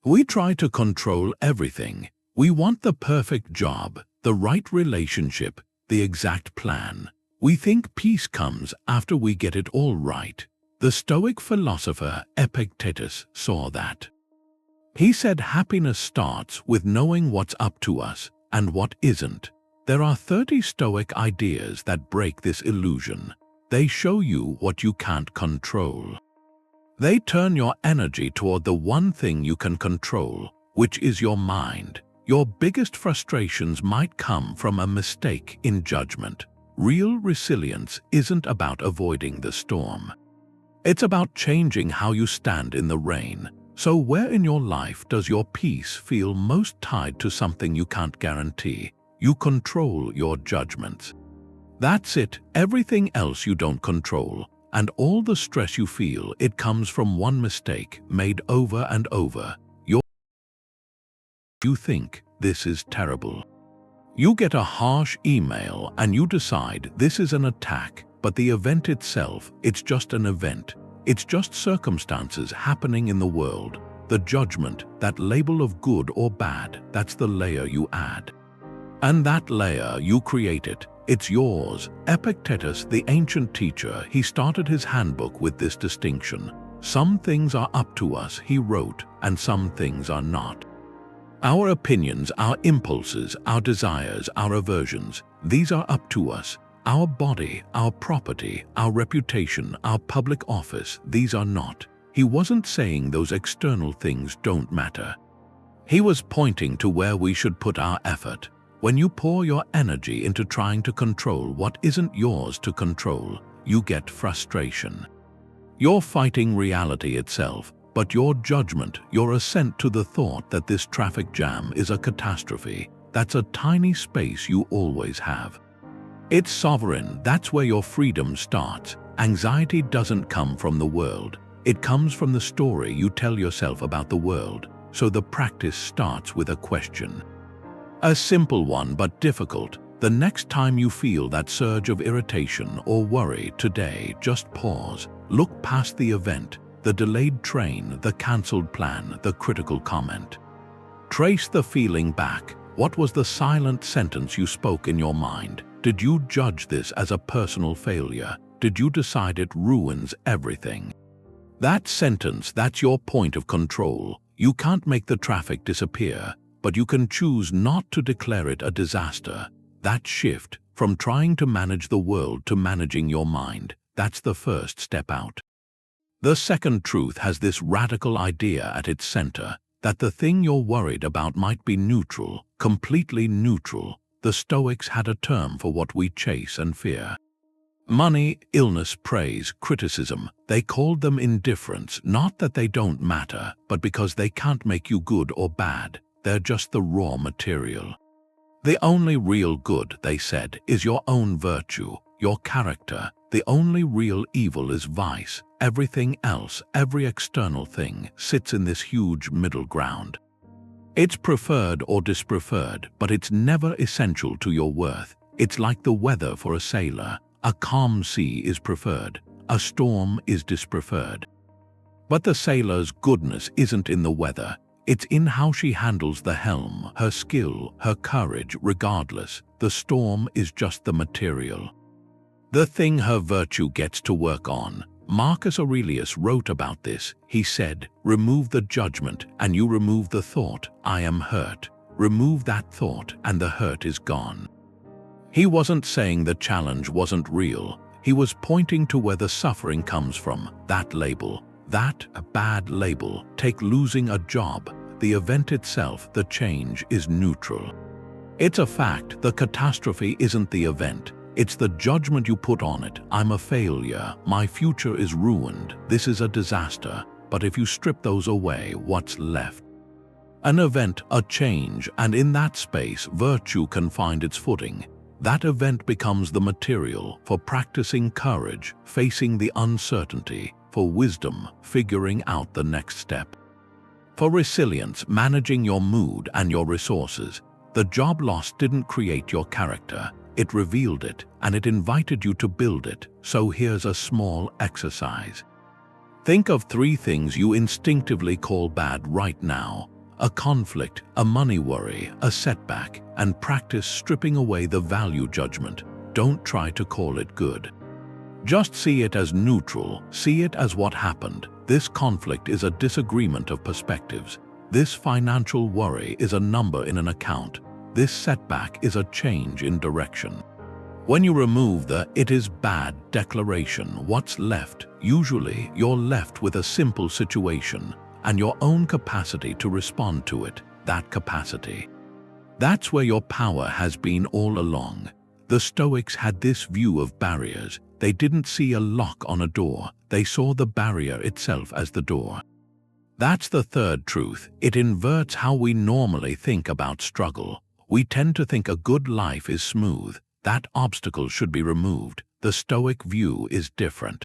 We try to control everything. We want the perfect job, the right relationship, the exact plan. We think peace comes after we get it all right. The Stoic philosopher Epictetus saw that. He said happiness starts with knowing what's up to us and what isn't. There are 30 Stoic ideas that break this illusion. They show you what you can't control. They turn your energy toward the one thing you can control, which is your mind. Your biggest frustrations might come from a mistake in judgment. Real resilience isn't about avoiding the storm. It's about changing how you stand in the rain. So where in your life does your peace feel most tied to something you can't guarantee? You control your judgments. That's it. Everything else you don't control. And all the stress you feel, it comes from one mistake made over and over. You think this is terrible. You get a harsh email and you decide this is an attack, but the event itself, it's just an event. It's just circumstances happening in the world. The judgment, that label of good or bad, that's the layer you add. And that layer, you create it. It's yours. Epictetus, the ancient teacher, he started his handbook with this distinction. Some things are up to us, he wrote, and some things are not. Our opinions, our impulses, our desires, our aversions, these are up to us. Our body, our property, our reputation, our public office, these are not. He wasn't saying those external things don't matter. He was pointing to where we should put our effort. When you pour your energy into trying to control what isn't yours to control, you get frustration. You're fighting reality itself, but your judgment, your assent to the thought that this traffic jam is a catastrophe, that's a tiny space you always have. It's sovereign. That's where your freedom starts. Anxiety doesn't come from the world. It comes from the story you tell yourself about the world. So the practice starts with a question. A simple one but difficult. The next time you feel that surge of irritation or worry today, just pause. Look past the event, the delayed train, the cancelled plan, the critical comment. Trace the feeling back. What was the silent sentence you spoke in your mind? Did you judge this as a personal failure? Did you decide it ruins everything? That sentence, that's your point of control. You can't make the traffic disappear, but you can choose not to declare it a disaster. That shift, from trying to manage the world to managing your mind, that's the first step out. The second truth has this radical idea at its center, that the thing you're worried about might be neutral, completely neutral. The Stoics had a term for what we chase and fear. Money, illness, praise, criticism, they called them indifference, not that they don't matter, but because they can't make you good or bad. They're just the raw material. The only real good, they said, is your own virtue, your character. The only real evil is vice. Everything else, every external thing, sits in this huge middle ground. It's preferred or dispreferred, but it's never essential to your worth. It's like the weather for a sailor. A calm sea is preferred. A storm is dispreferred. But the sailor's goodness isn't in the weather. It's in how she handles the helm, her skill, her courage, regardless. The storm is just the material. The thing her virtue gets to work on. Marcus Aurelius wrote about this. He said, remove the judgment and you remove the thought, I am hurt. Remove that thought and the hurt is gone. He wasn't saying the challenge wasn't real. He was pointing to where the suffering comes from, that label. That, a bad label. Take losing a job. The event itself, the change, is neutral. It's a fact. The catastrophe isn't the event. It's the judgment you put on it. I'm a failure. My future is ruined. This is a disaster. But if you strip those away, what's left? An event, a change, and in that space, virtue can find its footing. That event becomes the material for practicing courage, facing the uncertainty, for wisdom, figuring out the next step. For resilience, managing your mood and your resources. The job loss didn't create your character. It revealed it, and it invited you to build it. So here's a small exercise. Think of 3 things you instinctively call bad right now. a conflict, a money worry, a setback, and practice stripping away the value judgment. Don't try to call it good. Just see it as neutral, see it as what happened. This conflict is a disagreement of perspectives. This financial worry is a number in an account. This setback is a change in direction. When you remove the "it is bad" declaration, what's left? Usually, you're left with a simple situation and your own capacity to respond to it, that capacity. That's where your power has been all along. The Stoics had this view of barriers. They didn't see a lock on a door. They saw the barrier itself as the door. That's the third truth. It inverts how we normally think about struggle. We tend to think a good life is smooth, that obstacles should be removed. The Stoic view is different.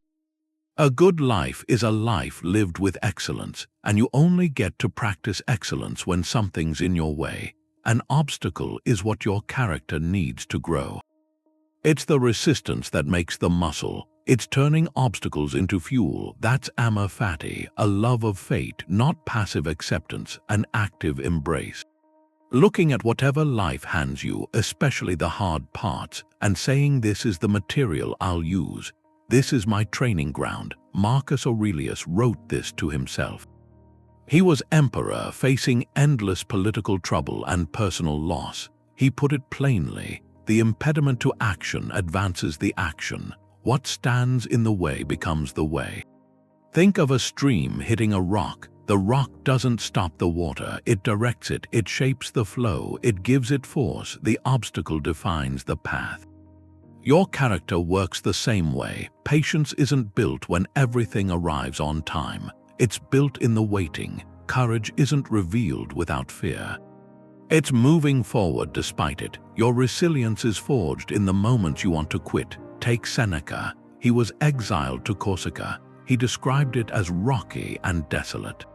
A good life is a life lived with excellence, and you only get to practice excellence when something's in your way. An obstacle is what your character needs to grow. It's the resistance that makes the muscle. It's turning obstacles into fuel. That's amor fati, a love of fate, not passive acceptance, an active embrace. Looking at whatever life hands you, especially the hard parts, and saying, "This is the material I'll use. This is my training ground." Marcus Aurelius wrote this to himself. He was emperor facing endless political trouble and personal loss. He put it plainly, the impediment to action advances the action. What stands in the way becomes the way. Think of a stream hitting a rock. The rock doesn't stop the water, it directs it, it shapes the flow, it gives it force. The obstacle defines the path. Your character works the same way. Patience isn't built when everything arrives on time. It's built in the waiting. Courage isn't revealed without fear. It's moving forward despite it. Your resilience is forged in the moments you want to quit. Take Seneca. He was exiled to Corsica. He described it as rocky and desolate.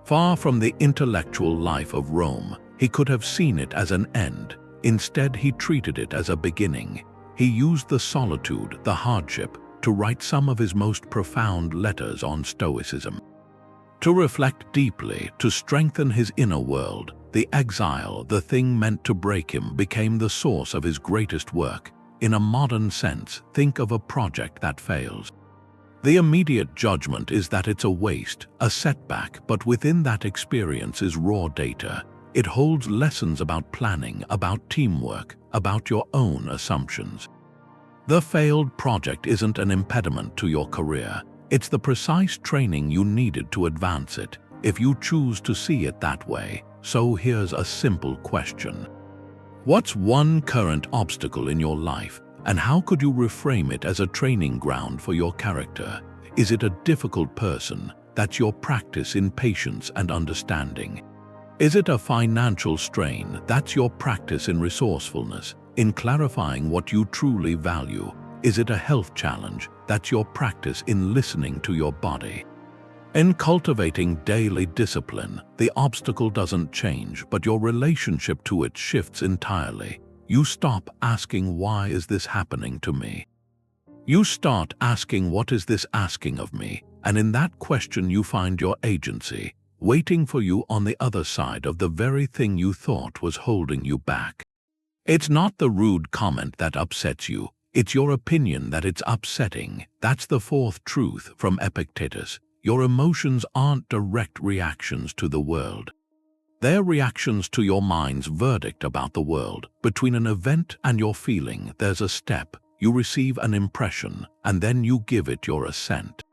Far from the intellectual life of Rome, he could have seen it as an end. Instead, he treated it as a beginning. He used the solitude, the hardship, to write some of his most profound letters on Stoicism. To reflect deeply, to strengthen his inner world, the exile, the thing meant to break him, became the source of his greatest work. In a modern sense, think of a project that fails. The immediate judgment is that it's a waste, a setback, but within that experience is raw data. It holds lessons about planning, about teamwork, about your own assumptions. The failed project isn't an impediment to your career. It's the precise training you needed to advance it, if you choose to see it that way. So here's a simple question. What's one current obstacle in your life, and how could you reframe it as a training ground for your character? Is it a difficult person? That's your practice in patience and understanding. Is it a financial strain? That's your practice in resourcefulness, in clarifying what you truly value. Is it a health challenge? That's your practice in listening to your body. In cultivating daily discipline, the obstacle doesn't change, but your relationship to it shifts entirely. You stop asking, "Why is this happening to me?" You start asking, "What is this asking of me?" And in that question you find your agency, waiting for you on the other side of the very thing you thought was holding you back. It's not the rude comment that upsets you, it's your opinion that it's upsetting. That's the fourth truth from Epictetus. Your emotions aren't direct reactions to the world. They're reactions to your mind's verdict about the world. Between an event and your feeling, there's a step. You receive an impression, and then you give it your assent.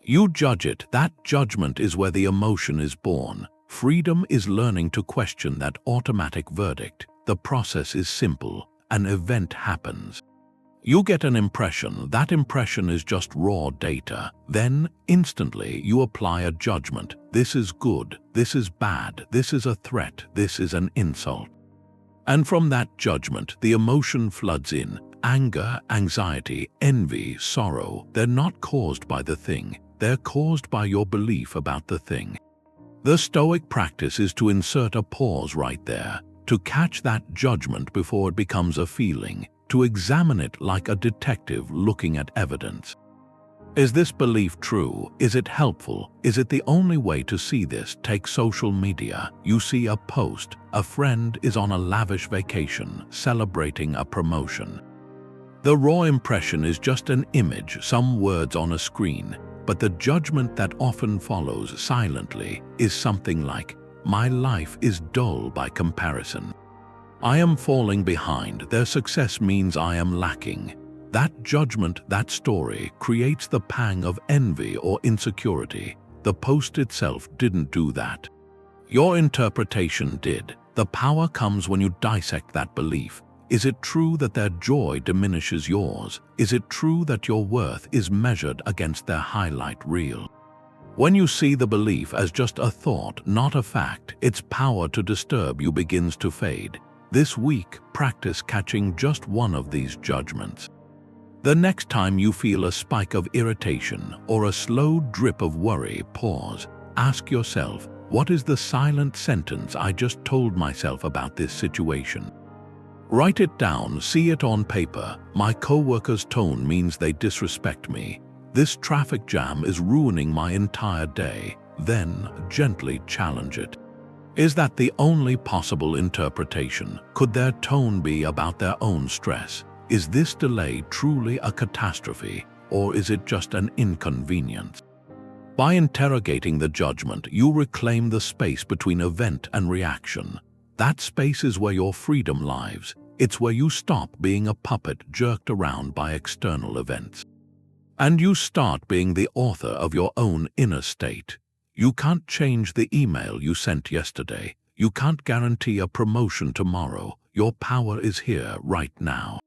You judge it. That judgment is where the emotion is born. Freedom is learning to question that automatic verdict. The process is simple. An event happens. You get an impression. That impression is just raw data. Then, instantly, you apply a judgment. This is good. This is bad. This is a threat. This is an insult. And from that judgment, the emotion floods in. Anger, anxiety, envy, sorrow. They're not caused by the thing. They're caused by your belief about the thing. The Stoic practice is to insert a pause right there, to catch that judgment before it becomes a feeling, to examine it like a detective looking at evidence. Is this belief true? Is it helpful? Is it the only way to see this? Take social media. You see a post. A friend is on a lavish vacation, celebrating a promotion. The raw impression is just an image, some words on a screen, but the judgment that often follows silently is something like, "My life is dull by comparison. I am falling behind. Their success means I am lacking." That judgment, that story, creates the pang of envy or insecurity. The post itself didn't do that. Your interpretation did. The power comes when you dissect that belief. Is it true that their joy diminishes yours? Is it true that your worth is measured against their highlight reel? When you see the belief as just a thought, not a fact, its power to disturb you begins to fade. This week, practice catching just one of these judgments. The next time you feel a spike of irritation or a slow drip of worry, pause. Ask yourself, what is the silent sentence I just told myself about this situation? Write it down, see it on paper. My coworker's tone means they disrespect me. This traffic jam is ruining my entire day. Then gently challenge it. Is that the only possible interpretation? Could their tone be about their own stress? Is this delay truly a catastrophe, or is it just an inconvenience? By interrogating the judgment, you reclaim the space between event and reaction. That space is where your freedom lies. It's where you stop being a puppet jerked around by external events. And you start being the author of your own inner state. You can't change the email you sent yesterday. You can't guarantee a promotion tomorrow. Your power is here right now.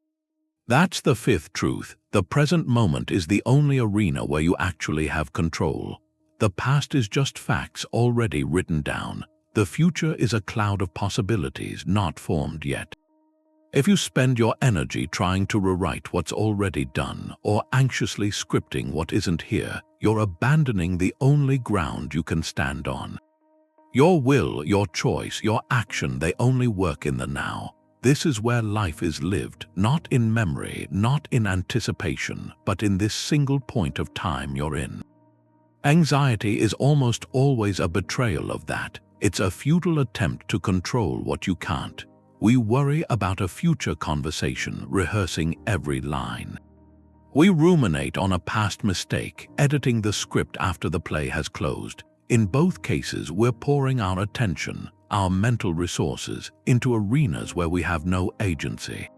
That's the fifth truth. The present moment is the only arena where you actually have control. The past is just facts already written down. The future is a cloud of possibilities not formed yet. If you spend your energy trying to rewrite what's already done or anxiously scripting what isn't here, you're abandoning the only ground you can stand on. Your will, your choice, your action, they only work in the now. This is where life is lived, not in memory, not in anticipation, but in this single point of time you're in. Anxiety is almost always a betrayal of that. It's a futile attempt to control what you can't. We worry about a future conversation, rehearsing every line. We ruminate on a past mistake, editing the script after the play has closed. In both cases, we're pouring our attention, our mental resources, into arenas where we have no agency.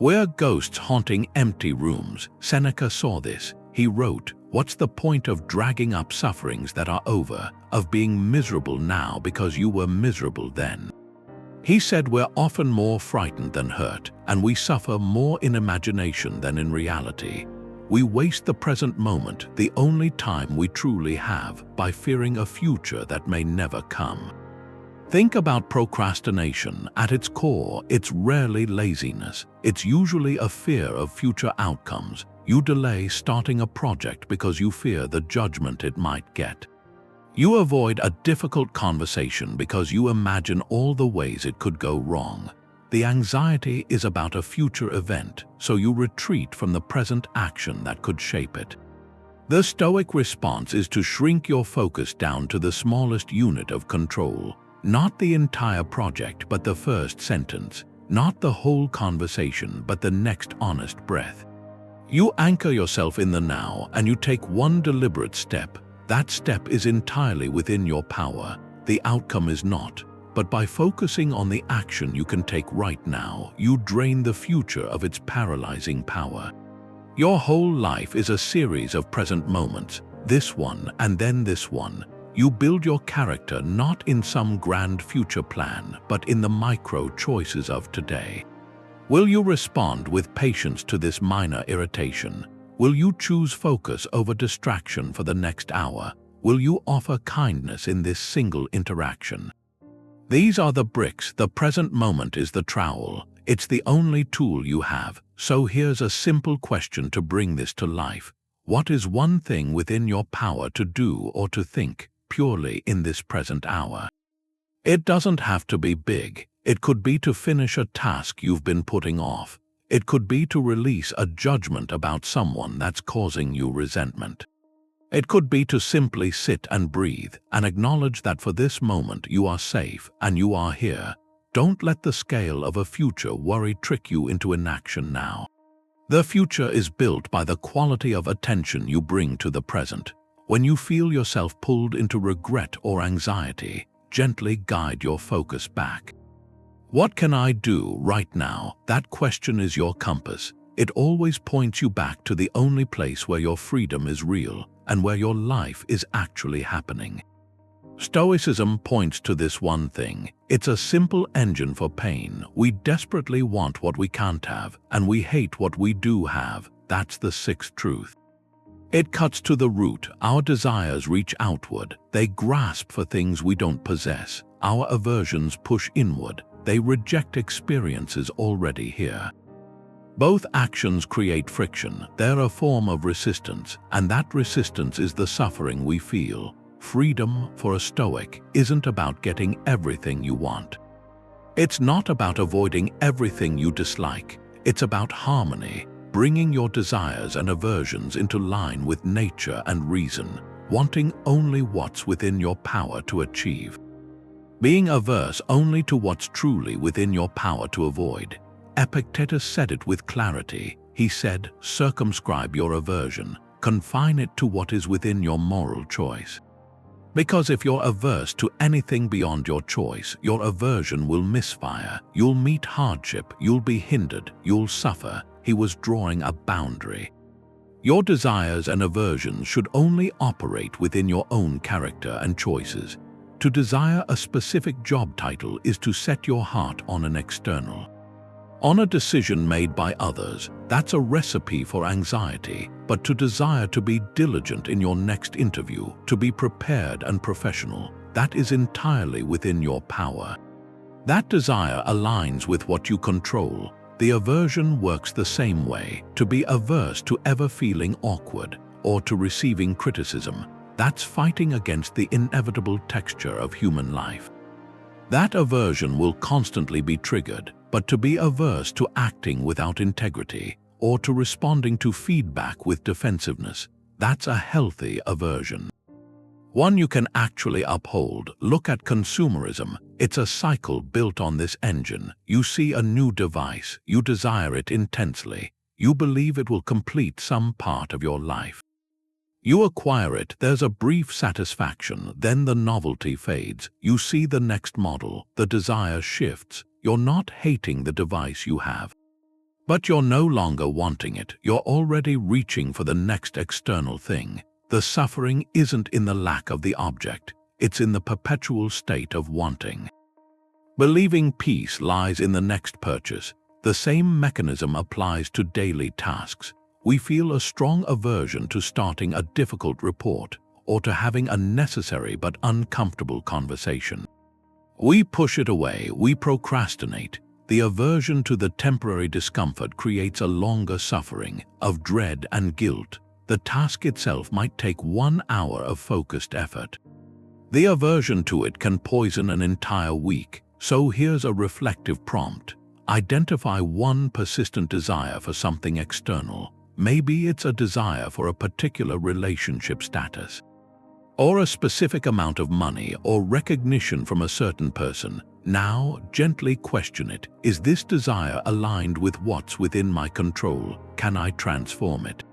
We're ghosts haunting empty rooms. Seneca saw this. He wrote, "What's the point of dragging up sufferings that are over, of being miserable now because you were miserable then?" He said we're often more frightened than hurt, and we suffer more in imagination than in reality. We waste the present moment, the only time we truly have, by fearing a future that may never come. Think about procrastination. At its core, it's rarely laziness. It's usually a fear of future outcomes. You delay starting a project because you fear the judgment it might get. You avoid a difficult conversation because you imagine all the ways it could go wrong. The anxiety is about a future event, so you retreat from the present action that could shape it. The Stoic response is to shrink your focus down to the smallest unit of control. Not the entire project, but the first sentence. Not the whole conversation, but the next honest breath. You anchor yourself in the now, and you take one deliberate step. That step is entirely within your power. The outcome is not. But by focusing on the action you can take right now, you drain the future of its paralyzing power. Your whole life is a series of present moments, this one and then this one. You build your character not in some grand future plan, but in the micro choices of today. Will you respond with patience to this minor irritation? Will you choose focus over distraction for the next hour? Will you offer kindness in this single interaction? These are the bricks. The present moment is the trowel. It's the only tool you have. So here's a simple question to bring this to life. What is one thing within your power to do or to think purely in this present hour? It doesn't have to be big. It could be to finish a task you've been putting off. It could be to release a judgment about someone that's causing you resentment. It could be to simply sit and breathe and acknowledge that for this moment you are safe and you are here. Don't let the scale of a future worry trick you into inaction now. The future is built by the quality of attention you bring to the present. When you feel yourself pulled into regret or anxiety, gently guide your focus back. What can I do right now? That question is your compass. It always points you back to the only place where your freedom is real and where your life is actually happening. Stoicism points to this one thing. It's a simple engine for pain. We desperately want what we can't have, and we hate what we do have. That's the sixth truth. It cuts to the root. Our desires reach outward. They grasp for things we don't possess. Our aversions push inward. They reject experiences already here. Both actions create friction. They're a form of resistance, and that resistance is the suffering we feel. Freedom, for a Stoic, isn't about getting everything you want. It's not about avoiding everything you dislike. It's about harmony, bringing your desires and aversions into line with nature and reason, wanting only what's within your power to achieve. Being averse only to what's truly within your power to avoid. Epictetus said it with clarity. He said, circumscribe your aversion, confine it to what is within your moral choice. Because if you're averse to anything beyond your choice, your aversion will misfire, you'll meet hardship, you'll be hindered, you'll suffer. He was drawing a boundary. Your desires and aversions should only operate within your own character and choices. To desire a specific job title is to set your heart on an external. On a decision made by others, that's a recipe for anxiety, but to desire to be diligent in your next interview, to be prepared and professional, that is entirely within your power. That desire aligns with what you control. The aversion works the same way. To be averse to ever feeling awkward or to receiving criticism, that's fighting against the inevitable texture of human life. That aversion will constantly be triggered, but to be averse to acting without integrity or to responding to feedback with defensiveness, that's a healthy aversion. One you can actually uphold. Look at consumerism. It's a cycle built on this engine. You see a new device, you desire it intensely, you believe it will complete some part of your life. You acquire it, there's a brief satisfaction, then the novelty fades. You see the next model, the desire shifts. You're not hating the device you have, but you're no longer wanting it. You're already reaching for the next external thing. The suffering isn't in the lack of the object, it's in the perpetual state of wanting. Believing peace lies in the next purchase. The same mechanism applies to daily tasks. We feel a strong aversion to starting a difficult report or to having a necessary but uncomfortable conversation. We push it away, we procrastinate. The aversion to the temporary discomfort creates a longer suffering of dread and guilt. The task itself might take 1 hour of focused effort. The aversion to it can poison an entire week. So here's a reflective prompt. Identify one persistent desire for something external. Maybe it's a desire for a particular relationship status, or a specific amount of money or recognition from a certain person. Now, gently question it. Is this desire aligned with what's within my control? Can I transform it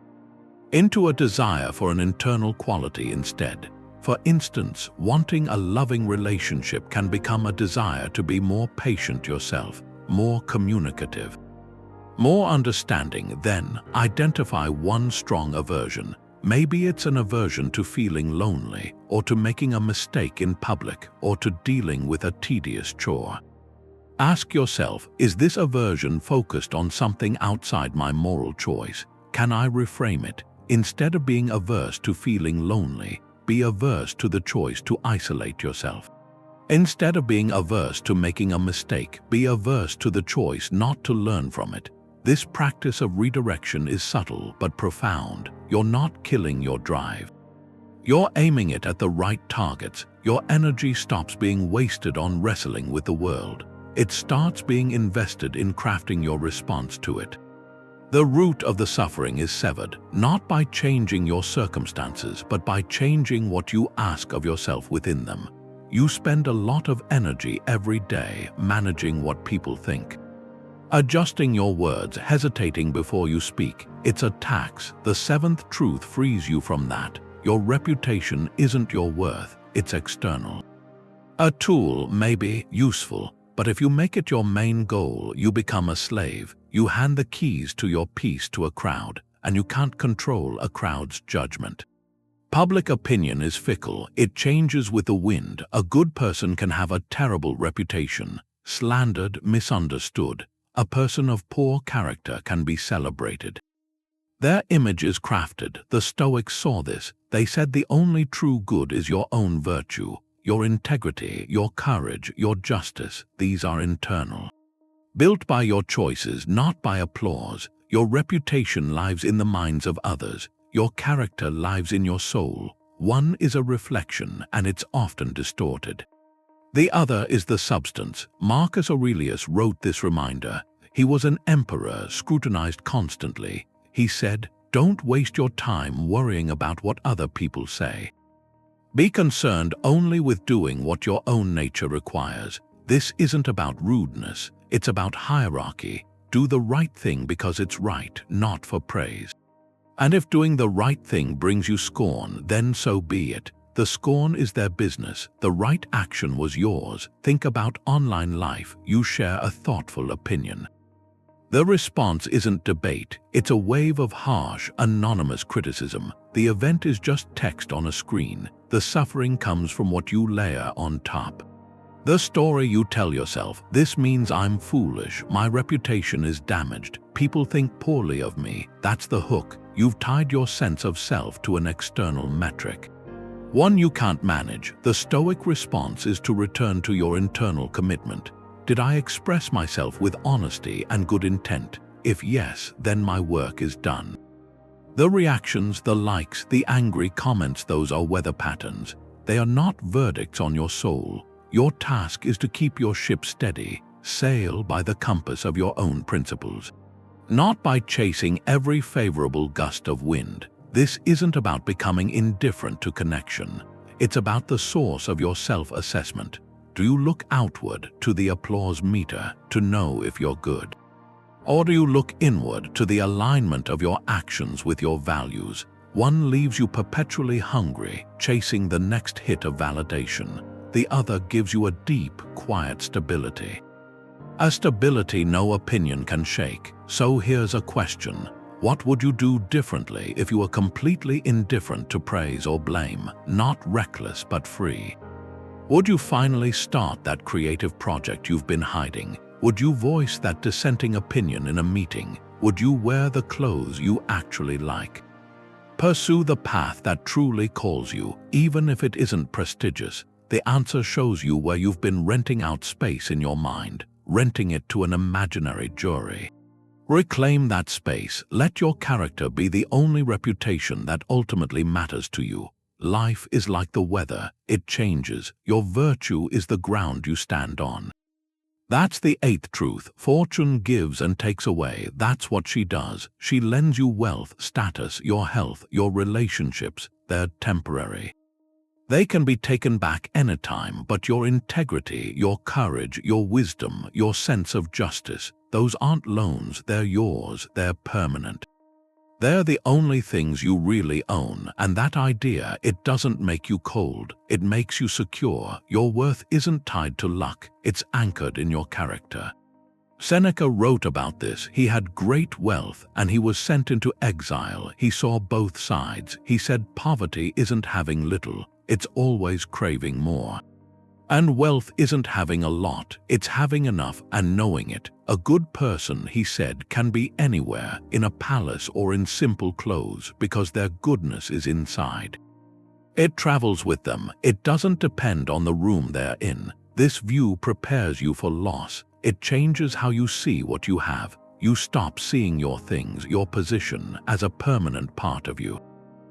into a desire for an internal quality instead? For instance, wanting a loving relationship can become a desire to be more patient yourself, more communicative, more understanding. Then, identify one strong aversion. Maybe it's an aversion to feeling lonely, or to making a mistake in public, or to dealing with a tedious chore. Ask yourself, is this aversion focused on something outside my moral choice? Can I reframe it? Instead of being averse to feeling lonely, be averse to the choice to isolate yourself. Instead of being averse to making a mistake, be averse to the choice not to learn from it. This practice of redirection is subtle but profound. You're not killing your drive. You're aiming it at the right targets. Your energy stops being wasted on wrestling with the world. It starts being invested in crafting your response to it. The root of the suffering is severed, not by changing your circumstances, but by changing what you ask of yourself within them. You spend a lot of energy every day managing what people think. Adjusting your words, hesitating before you speak, it's a tax. The seventh truth frees you from that. Your reputation isn't your worth, it's external. A tool may be useful, but if you make it your main goal, you become a slave. You hand the keys to your peace to a crowd, and you can't control a crowd's judgment. Public opinion is fickle. It changes with the wind. A good person can have a terrible reputation, slandered, misunderstood. A person of poor character can be celebrated. Their image is crafted. The Stoics saw this. They said the only true good is your own virtue, your integrity, your courage, your justice. These are internal. Built by your choices, not by applause. Your reputation lives in the minds of others. Your character lives in your soul. One is a reflection, and it's often distorted. The other is the substance. Marcus Aurelius wrote this reminder. He was an emperor, scrutinized constantly. He said, "Don't waste your time worrying about what other people say. Be concerned only with doing what your own nature requires." This isn't about rudeness. It's about hierarchy. Do the right thing because it's right, not for praise. And if doing the right thing brings you scorn, then so be it. The scorn is their business. The right action was yours. Think about online life. You share a thoughtful opinion. The response isn't debate. It's a wave of harsh, anonymous criticism. The event is just text on a screen. The suffering comes from what you layer on top. The story you tell yourself, "This means I'm foolish, my reputation is damaged, people think poorly of me." That's the hook. You've tied your sense of self to an external metric, one you can't manage. The Stoic response is to return to your internal commitment. Did I express myself with honesty and good intent? If yes, then my work is done. The reactions, the likes, the angry comments, those are weather patterns. They are not verdicts on your soul. Your task is to keep your ship steady, sail by the compass of your own principles, not by chasing every favorable gust of wind. This isn't about becoming indifferent to connection. It's about the source of your self-assessment. Do you look outward to the applause meter to know if you're good? Or do you look inward to the alignment of your actions with your values? One leaves you perpetually hungry, chasing the next hit of validation. The other gives you a deep, quiet stability. A stability no opinion can shake. So here's a question. What would you do differently if you were completely indifferent to praise or blame, not reckless but free? Would you finally start that creative project you've been hiding? Would you voice that dissenting opinion in a meeting? Would you wear the clothes you actually like? Pursue the path that truly calls you, even if it isn't prestigious. The answer shows you where you've been renting out space in your mind, renting it to an imaginary jury. Reclaim that space. Let your character be the only reputation that ultimately matters to you. Life is like the weather. It changes. Your virtue is the ground you stand on. That's the eighth truth. Fortune gives and takes away. That's what she does. She lends you wealth, status, your health, your relationships. They're temporary. They can be taken back anytime, but your integrity, your courage, your wisdom, your sense of justice, those aren't loans, they're yours, they're permanent. They're the only things you really own, and that idea, it doesn't make you cold, it makes you secure. Your worth isn't tied to luck, it's anchored in your character. Seneca wrote about this. He had great wealth and he was sent into exile. He saw both sides. He said poverty isn't having little, it's always craving more. And wealth isn't having a lot, it's having enough and knowing it. A good person, he said, can be anywhere, in a palace or in simple clothes, because their goodness is inside. It travels with them. It doesn't depend on the room they're in. This view prepares you for loss. It changes how you see what you have. You stop seeing your things, your position, as a permanent part of you.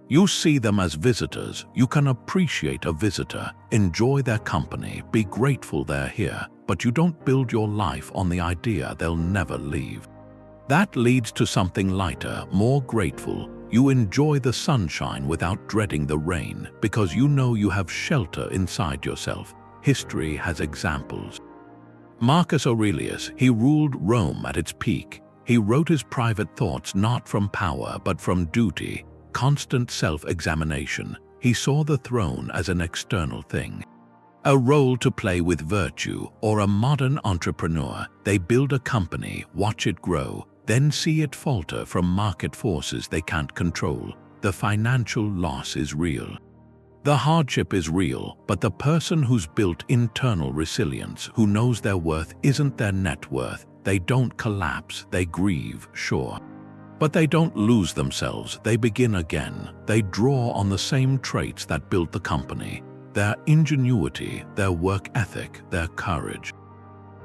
You see them as visitors. You can appreciate a visitor, enjoy their company, be grateful they're here, but you don't build your life on the idea they'll never leave. That leads to something lighter, more grateful. You enjoy the sunshine without dreading the rain because you know you have shelter inside yourself. History has examples. Marcus Aurelius, he ruled Rome at its peak. He wrote his private thoughts not from power but from duty, constant self-examination. He saw the throne as an external thing, a role to play with virtue. Or a modern entrepreneur, they build a company, watch it grow, then see it falter from market forces they can't control. The financial loss is real. The hardship is real, but the person who's built internal resilience, who knows their worth isn't their net worth, they don't collapse, they grieve, sure. But they don't lose themselves, they begin again. They draw on the same traits that built the company, their ingenuity, their work ethic, their courage.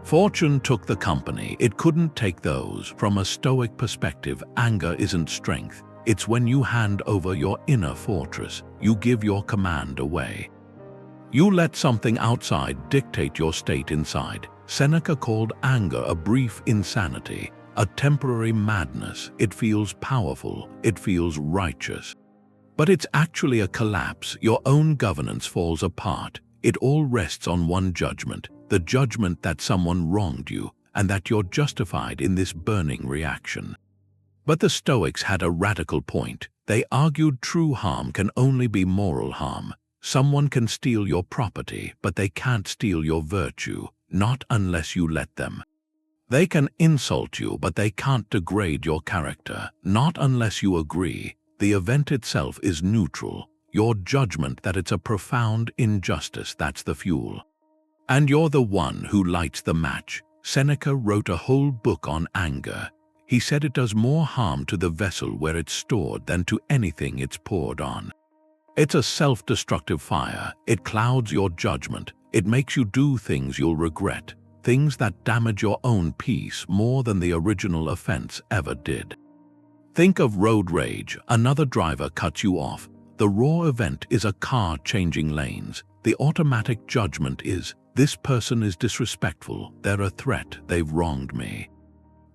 Fortune took the company, it couldn't take those. From a Stoic perspective, anger isn't strength. It's when you hand over your inner fortress, you give your command away. You let something outside dictate your state inside. Seneca called anger a brief insanity, a temporary madness. It feels powerful, it feels righteous. But it's actually a collapse. Your own governance falls apart. It all rests on one judgment, the judgment that someone wronged you and that you're justified in this burning reaction. But the Stoics had a radical point. They argued true harm can only be moral harm. Someone can steal your property, but they can't steal your virtue, not unless you let them. They can insult you, but they can't degrade your character, not unless you agree. The event itself is neutral. Your judgment that it's a profound injustice, that's the fuel. And you're the one who lights the match. Seneca wrote a whole book on anger. He said it does more harm to the vessel where it's stored than to anything it's poured on. It's a self-destructive fire. It clouds your judgment. It makes you do things you'll regret, things that damage your own peace more than the original offense ever did. Think of road rage. Another driver cuts you off. The raw event is a car changing lanes. The automatic judgment is, this person is disrespectful, they're a threat, they've wronged me.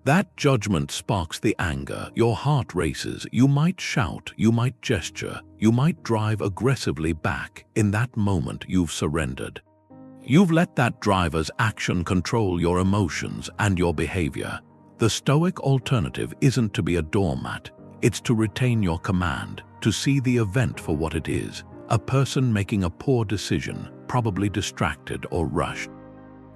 That judgment sparks the anger. Your heart races. You might shout, you might gesture, you might drive aggressively back. In that moment, you've surrendered. You've let that driver's action control your emotions and your behavior. The Stoic alternative isn't to be a doormat. It's to retain your command, to see the event for what it is, a person making a poor decision, probably distracted or rushed.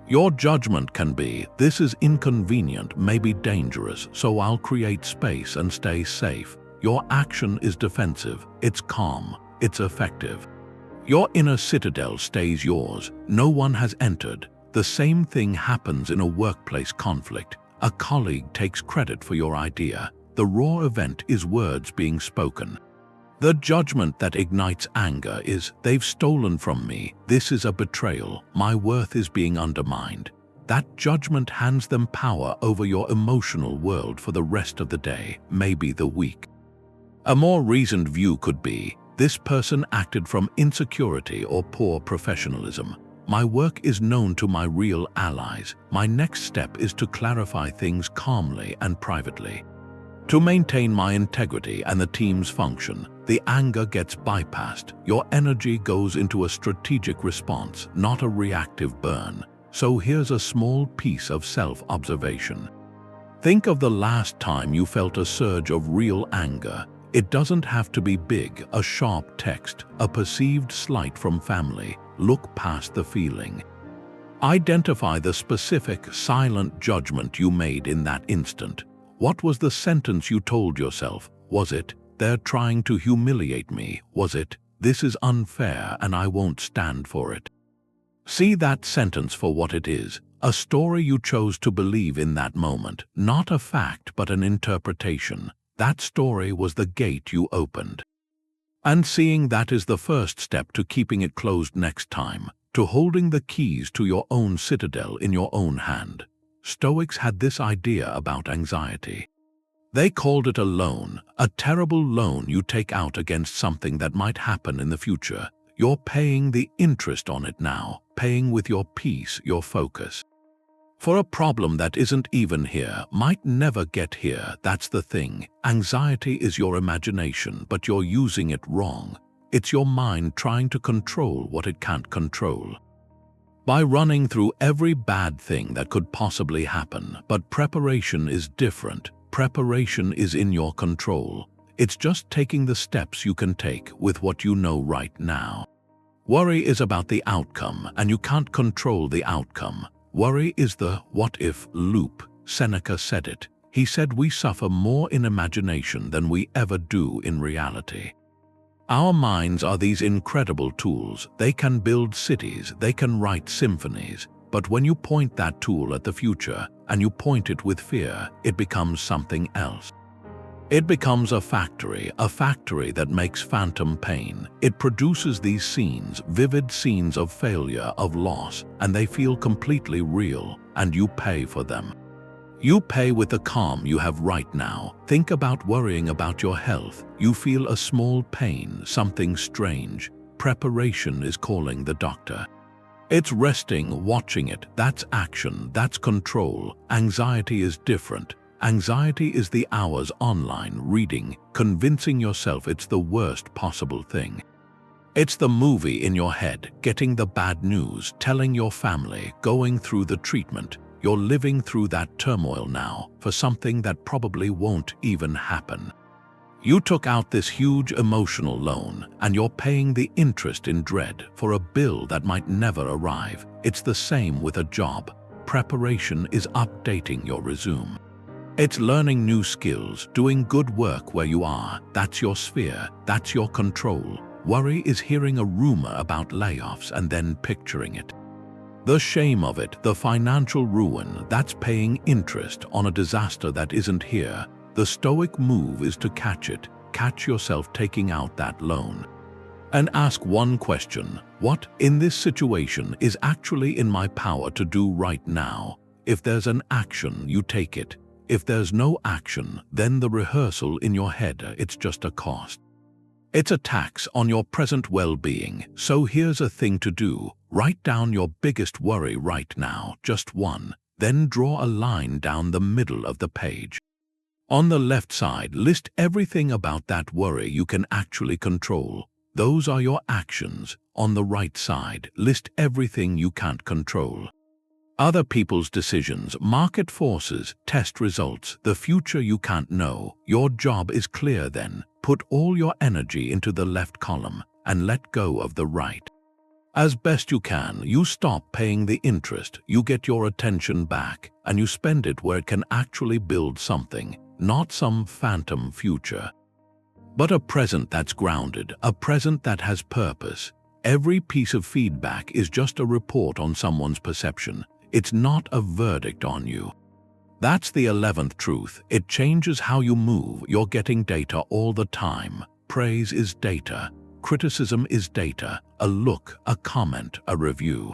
Your judgment can be, this is inconvenient, maybe dangerous, so I'll create space and stay safe. Your action is defensive, it's calm, it's effective. Your inner citadel stays yours, no one has entered. The same thing happens in a workplace conflict. A colleague takes credit for your idea. The raw event is words being spoken. The judgment that ignites anger is, they've stolen from me, this is a betrayal, my worth is being undermined. That judgment hands them power over your emotional world for the rest of the day, maybe the week. A more reasoned view could be, this person acted from insecurity or poor professionalism. My work is known to my real allies. My next step is to clarify things calmly and privately. To maintain my integrity and the team's function, the anger gets bypassed. Your energy goes into a strategic response, not a reactive burn. So here's a small piece of self-observation. Think of the last time you felt a surge of real anger. It doesn't have to be big, a sharp text, a perceived slight from family. Look past the feeling. Identify the specific, silent judgment you made in that instant. What was the sentence you told yourself? Was it, they're trying to humiliate me? Was it, this is unfair and I won't stand for it? See that sentence for what it is, a story you chose to believe in that moment, not a fact but an interpretation. That story was the gate you opened. And seeing that is the first step to keeping it closed next time, to holding the keys to your own citadel in your own hand. Stoics had this idea about anxiety. They called it a loan, a terrible loan you take out against something that might happen in the future. You're paying the interest on it now, paying with your peace, your focus. For a problem that isn't even here, might never get here, that's the thing. Anxiety is your imagination, but you're using it wrong. It's your mind trying to control what it can't control. By running through every bad thing that could possibly happen, but preparation is different. Preparation is in your control. It's just taking the steps you can take with what you know right now. Worry is about the outcome, and you can't control the outcome. Worry is the what-if loop. Seneca said it. He said we suffer more in imagination than we ever do in reality. Our minds are these incredible tools. They can build cities, they can write symphonies. But when you point that tool at the future, and you point it with fear, it becomes something else. It becomes a factory that makes phantom pain. It produces these scenes, vivid scenes of failure, of loss, and they feel completely real, and you pay for them. You pay with the calm you have right now. Think about worrying about your health. You feel a small pain, something strange. Preparation is calling the doctor. It's resting, watching it. That's action, that's control. Anxiety is different. Anxiety is the hours online reading, convincing yourself it's the worst possible thing. It's the movie in your head, getting the bad news, telling your family, going through the treatment. You're living through that turmoil now for something that probably won't even happen. You took out this huge emotional loan, and you're paying the interest in dread for a bill that might never arrive. It's the same with a job. Preparation is updating your resume. It's learning new skills, doing good work where you are. That's your sphere, that's your control. Worry is hearing a rumor about layoffs and then picturing it. The shame of it, the financial ruin, that's paying interest on a disaster that isn't here. The Stoic move is to catch it, catch yourself taking out that loan. And ask one question: what in this situation is actually in my power to do right now? If there's an action, you take it. If there's no action, then the rehearsal in your head, it's just a cost. It's a tax on your present well-being. So here's a thing to do. Write down your biggest worry right now, just one. Then draw a line down the middle of the page. On the left side, list everything about that worry you can actually control. Those are your actions. On the right side, list everything you can't control. Other people's decisions, market forces, test results, the future you can't know. Your job is clear then. Put all your energy into the left column and let go of the right. As best you can, you stop paying the interest, you get your attention back, and you spend it where it can actually build something, not some phantom future, but a present that's grounded, a present that has purpose. Every piece of feedback is just a report on someone's perception. It's not a verdict on you. That's the 11th truth. It changes how you move. You're getting data all the time. Praise is data. Criticism is data. A look, a comment, a review.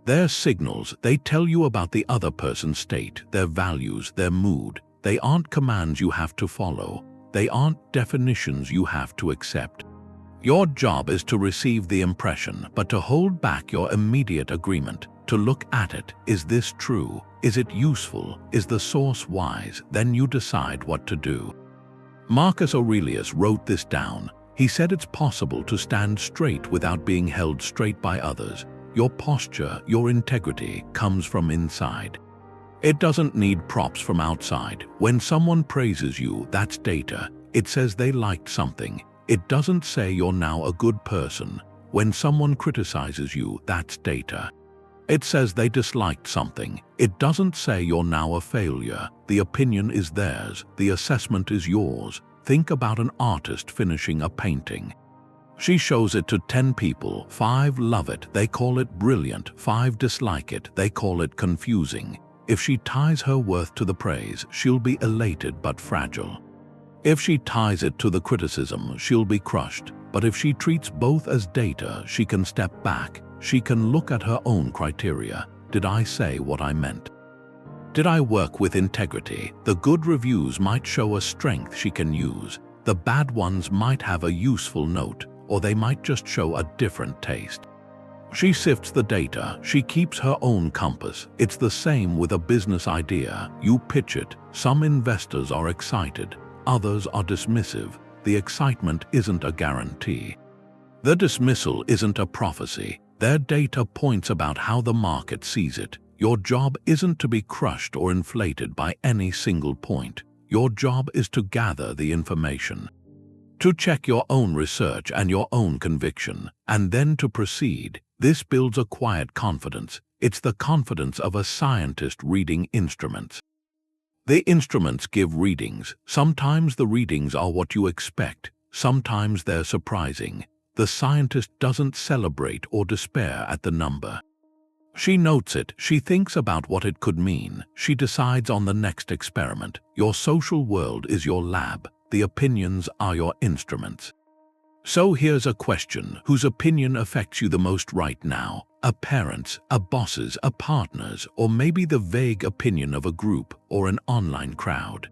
They're signals. They tell you about the other person's state, their values, their mood. They aren't commands you have to follow. They aren't definitions you have to accept. Your job is to receive the impression, but to hold back your immediate agreement. To look at it. Is this true? Is it useful? Is the source wise? Then you decide what to do. Marcus Aurelius wrote this down. He said it's possible to stand straight without being held straight by others. Your posture, your integrity comes from inside. It doesn't need props from outside. When someone praises you, that's data. It says they liked something. It doesn't say you're now a good person. When someone criticizes you, that's data. It says they disliked something. It doesn't say you're now a failure. The opinion is theirs. The assessment is yours. Think about an artist finishing a painting. She shows it to 10 people. 5 love it. They call it brilliant. 5 dislike it. They call it confusing. If she ties her worth to the praise, she'll be elated but fragile. If she ties it to the criticism, she'll be crushed. But if she treats both as data, she can step back. She can look at her own criteria. Did I say what I meant? Did I work with integrity? The good reviews might show a strength she can use. The bad ones might have a useful note, or they might just show a different taste. She sifts the data, she keeps her own compass. It's the same with a business idea. You pitch it, some investors are excited, others are dismissive. The excitement isn't a guarantee. The dismissal isn't a prophecy. Their data points about how the market sees it. Your job isn't to be crushed or inflated by any single point. Your job is to gather the information, to check your own research and your own conviction, and then to proceed. This builds a quiet confidence. It's the confidence of a scientist reading instruments. The instruments give readings. Sometimes the readings are what you expect. Sometimes they're surprising. The scientist doesn't celebrate or despair at the number. She notes it. She thinks about what it could mean. She decides on the next experiment. Your social world is your lab. The opinions are your instruments. So here's a question. Whose opinion affects you the most right now? A parent's, a boss's, a partner's, or maybe the vague opinion of a group or an online crowd?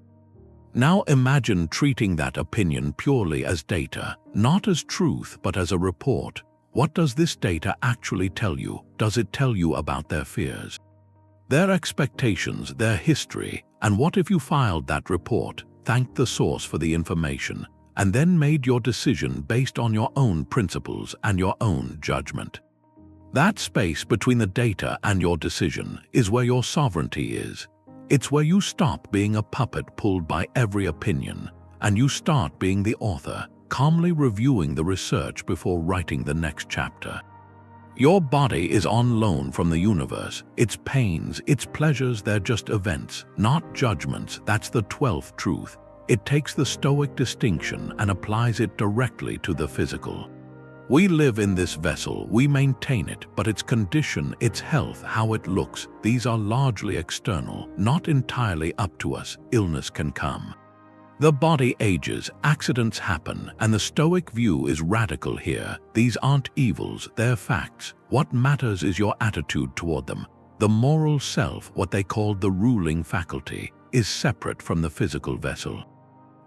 Now imagine treating that opinion purely as data, not as truth but as a report. What does this data actually tell you? Does it tell you about their fears, their expectations, their history? And what if you filed that report, thanked the source for the information, and then made your decision based on your own principles and your own judgment? That space between the data and your decision is where your sovereignty is. It's where you stop being a puppet pulled by every opinion, and you start being the author, calmly reviewing the research before writing the next chapter. Your body is on loan from the universe. Its pains, its pleasures, they're just events, not judgments. That's the 12th truth. It takes the Stoic distinction and applies it directly to the physical. We live in this vessel, we maintain it, but its condition, its health, how it looks, these are largely external, not entirely up to us. Illness can come. The body ages, accidents happen, and the Stoic view is radical here. These aren't evils, they're facts. What matters is your attitude toward them. The moral self, what they call the ruling faculty, is separate from the physical vessel.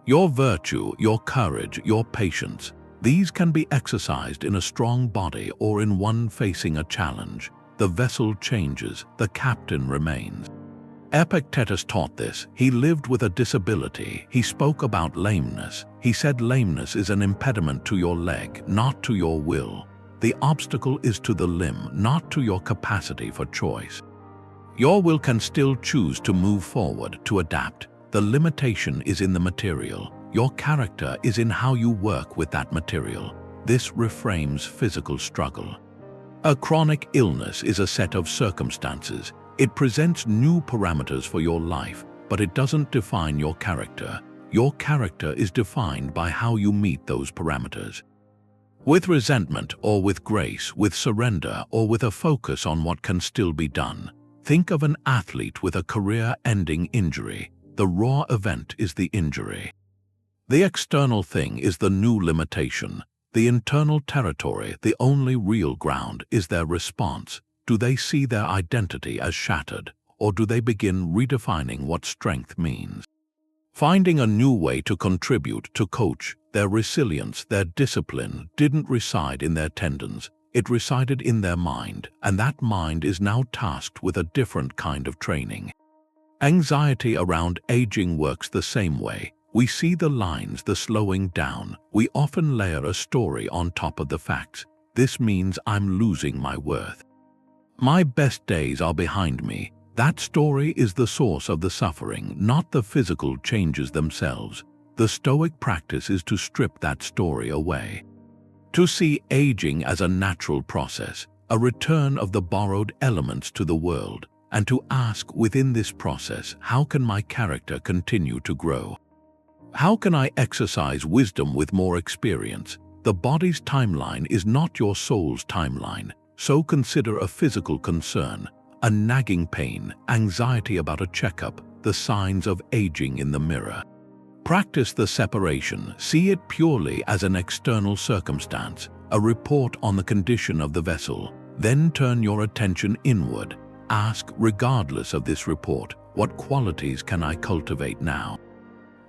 Your virtue, your courage, your patience, these can be exercised in a strong body or in one facing a challenge. The vessel changes, the captain remains. Epictetus taught this. He lived with a disability. He spoke about lameness. He said lameness is an impediment to your leg, not to your will. The obstacle is to the limb, not to your capacity for choice. Your will can still choose to move forward, to adapt. The limitation is in the material. Your character is in how you work with that material. This reframes physical struggle. A chronic illness is a set of circumstances. It presents new parameters for your life, but it doesn't define your character. Your character is defined by how you meet those parameters. With resentment or with grace, with surrender or with a focus on what can still be done. Think of an athlete with a career-ending injury. The raw event is the injury. The external thing is the new limitation. The internal territory, the only real ground, is their response. Do they see their identity as shattered, or do they begin redefining what strength means? Finding a new way to contribute, to coach. Their resilience, their discipline didn't reside in their tendons. It resided in their mind, and that mind is now tasked with a different kind of training. Anxiety around aging works the same way. We see the lines, the slowing down. We often layer a story on top of the facts. This means I'm losing my worth. My best days are behind me. That story is the source of the suffering, not the physical changes themselves. The Stoic practice is to strip that story away. To see aging as a natural process, a return of the borrowed elements to the world, and to ask within this process, how can my character continue to grow? How can I exercise wisdom with more experience? The body's timeline is not your soul's timeline. So consider a physical concern, a nagging pain, anxiety about a checkup, the signs of aging in the mirror. Practice the separation. See it purely as an external circumstance, a report on the condition of the vessel. Then turn your attention inward. Ask, regardless of this report, what qualities can I cultivate now?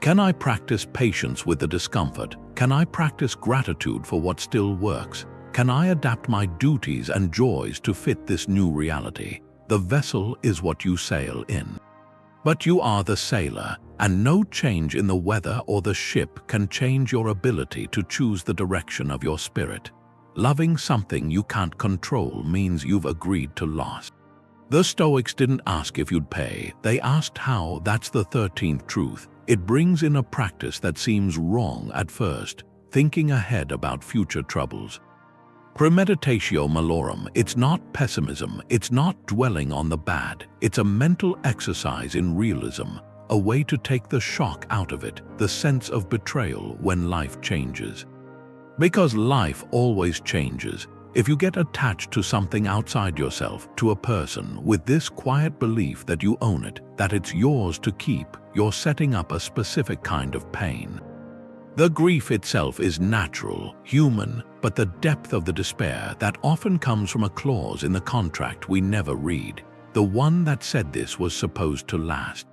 Can I practice patience with the discomfort? Can I practice gratitude for what still works? Can I adapt my duties and joys to fit this new reality? The vessel is what you sail in. But you are the sailor, and no change in the weather or the ship can change your ability to choose the direction of your spirit. Loving something you can't control means you've agreed to loss. The Stoics didn't ask if you'd pay, they asked how. That's the 13th truth. It brings in a practice that seems wrong at first, thinking ahead about future troubles. Premeditatio malorum, it's not pessimism, it's not dwelling on the bad, it's a mental exercise in realism, a way to take the shock out of it, the sense of betrayal when life changes. Because life always changes. If you get attached to something outside yourself, to a person, with this quiet belief that you own it, that it's yours to keep, you're setting up a specific kind of pain. The grief itself is natural, human, but the depth of the despair that often comes from a clause in the contract we never read, the one that said this was supposed to last.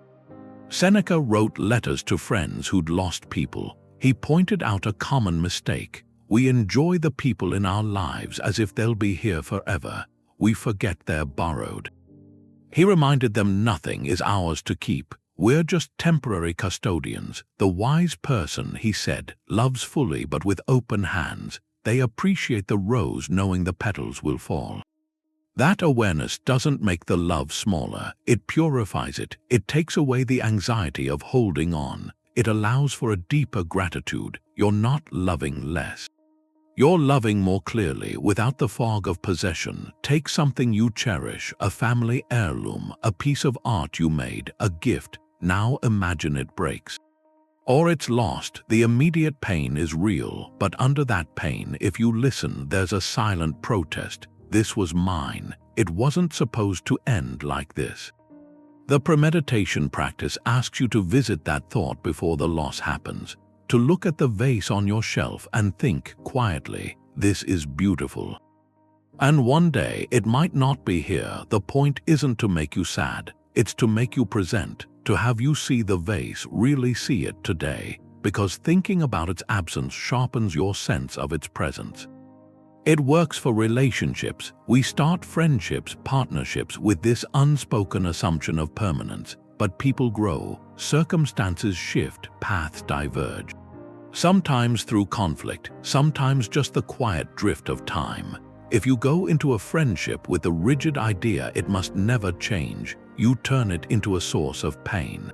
Seneca wrote letters to friends who'd lost people. He pointed out a common mistake. We enjoy the people in our lives as if they'll be here forever. We forget they're borrowed. He reminded them nothing is ours to keep. We're just temporary custodians. The wise person, he said, loves fully but with open hands. They appreciate the rose knowing the petals will fall. That awareness doesn't make the love smaller. It purifies it. It takes away the anxiety of holding on. It allows for a deeper gratitude. You're not loving less. You're loving more clearly, without the fog of possession. Take something you cherish, a family heirloom, a piece of art you made, a gift. Now imagine it breaks. Or it's lost. The immediate pain is real, but under that pain, if you listen, there's a silent protest. This was mine. It wasn't supposed to end like this. The premeditation practice asks you to visit that thought before the loss happens, to look at the vase on your shelf and think quietly, this is beautiful. And one day it might not be here. The point isn't to make you sad, it's to make you present, to have you see the vase, really see it today, because thinking about its absence sharpens your sense of its presence. It works for relationships. We start friendships, partnerships with this unspoken assumption of permanence, but people grow, circumstances shift, paths diverge. Sometimes through conflict, sometimes just the quiet drift of time. If you go into a friendship with the rigid idea it must never change, you turn it into a source of pain.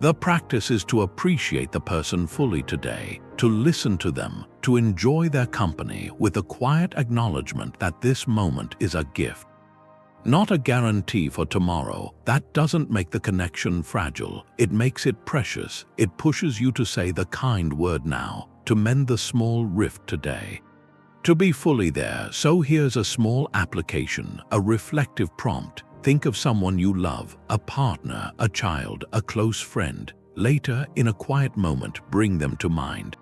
The practice is to appreciate the person fully today, to listen to them, to enjoy their company with a quiet acknowledgement that this moment is a gift. Not a guarantee for tomorrow. That doesn't make the connection fragile. It makes it precious. It pushes you to say the kind word now, to mend the small rift today. To be fully there. So here's a small application, a reflective prompt. Think of someone you love, a partner, a child, a close friend. Later, in a quiet moment, bring them to mind.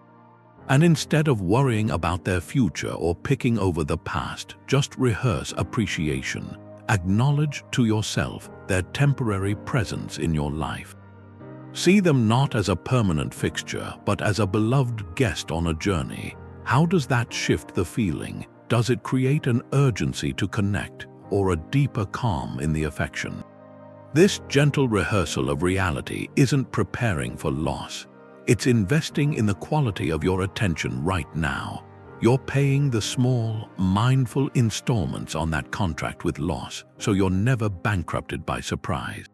And instead of worrying about their future or picking over the past, just rehearse appreciation. Acknowledge to yourself their temporary presence in your life. See them not as a permanent fixture, but as a beloved guest on a journey. How does that shift the feeling? Does it create an urgency to connect, or a deeper calm in the affection? This gentle rehearsal of reality isn't preparing for loss. It's investing in the quality of your attention right now. You're paying the small, mindful installments on that contract with loss, so you're never bankrupted by surprise.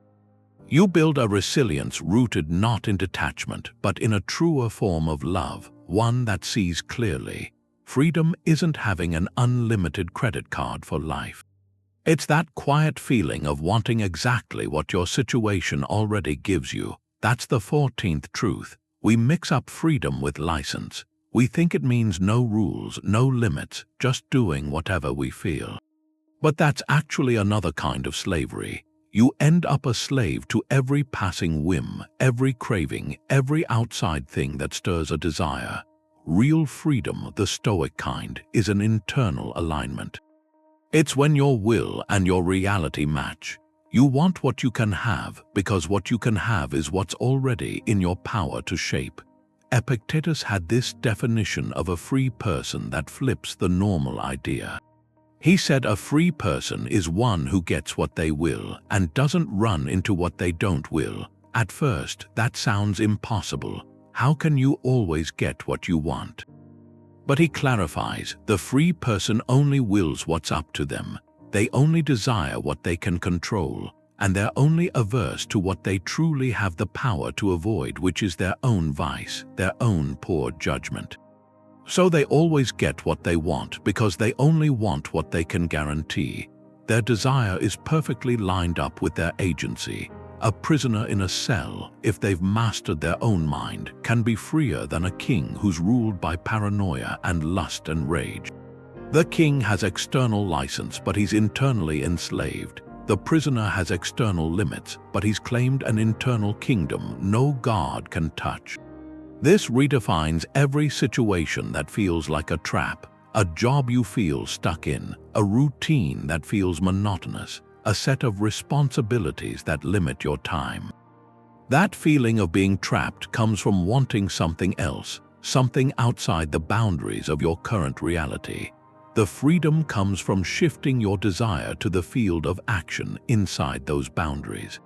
You build a resilience rooted not in detachment, but in a truer form of love, one that sees clearly. Freedom isn't having an unlimited credit card for life. It's that quiet feeling of wanting exactly what your situation already gives you. That's the 14th truth. We mix up freedom with license. We think it means no rules, no limits, just doing whatever we feel. But that's actually another kind of slavery. You end up a slave to every passing whim, every craving, every outside thing that stirs a desire. Real freedom, the Stoic kind, is an internal alignment. It's when your will and your reality match. You want what you can have because what you can have is what's already in your power to shape. Epictetus had this definition of a free person that flips the normal idea. He said a free person is one who gets what they will and doesn't run into what they don't will. At first, that sounds impossible. How can you always get what you want? But he clarifies, the free person only wills what's up to them. They only desire what they can control, and they're only averse to what they truly have the power to avoid, which is their own vice, their own poor judgment. So they always get what they want because they only want what they can guarantee. Their desire is perfectly lined up with their agency. A prisoner in a cell, if they've mastered their own mind, can be freer than a king who's ruled by paranoia and lust and rage. The king has external license, but he's internally enslaved. The prisoner has external limits, but he's claimed an internal kingdom no god can touch. This redefines every situation that feels like a trap, a job you feel stuck in, a routine that feels monotonous, a set of responsibilities that limit your time. That feeling of being trapped comes from wanting something else, something outside the boundaries of your current reality. The freedom comes from shifting your desire to the field of action inside those boundaries.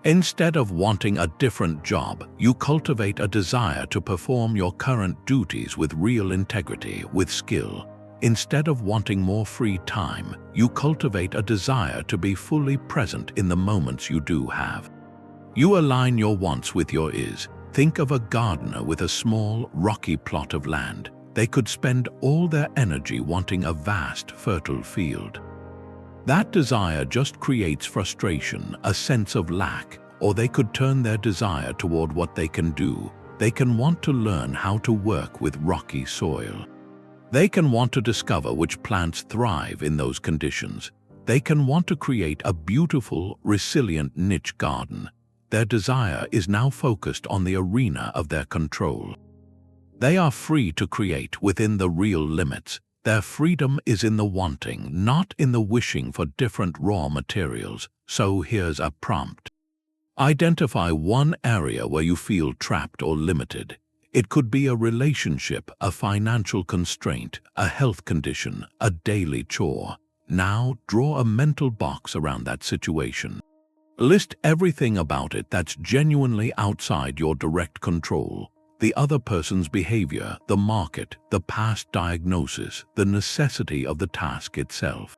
Instead of wanting a different job, you cultivate a desire to perform your current duties with real integrity, with skill. Instead of wanting more free time, you cultivate a desire to be fully present in the moments you do have. You align your wants with your is. Think of a gardener with a small, rocky plot of land. They could spend all their energy wanting a vast, fertile field. That desire just creates frustration, a sense of lack, or they could turn their desire toward what they can do. They can want to learn how to work with rocky soil. They can want to discover which plants thrive in those conditions. They can want to create a beautiful, resilient niche garden. Their desire is now focused on the arena of their control. They are free to create within the real limits. Their freedom is in the wanting, not in the wishing for different raw materials. So here's a prompt. Identify one area where you feel trapped or limited. It could be a relationship, a financial constraint, a health condition, a daily chore. Now draw a mental box around that situation. List everything about it that's genuinely outside your direct control. The other person's behavior, the market, the past diagnosis, the necessity of the task itself.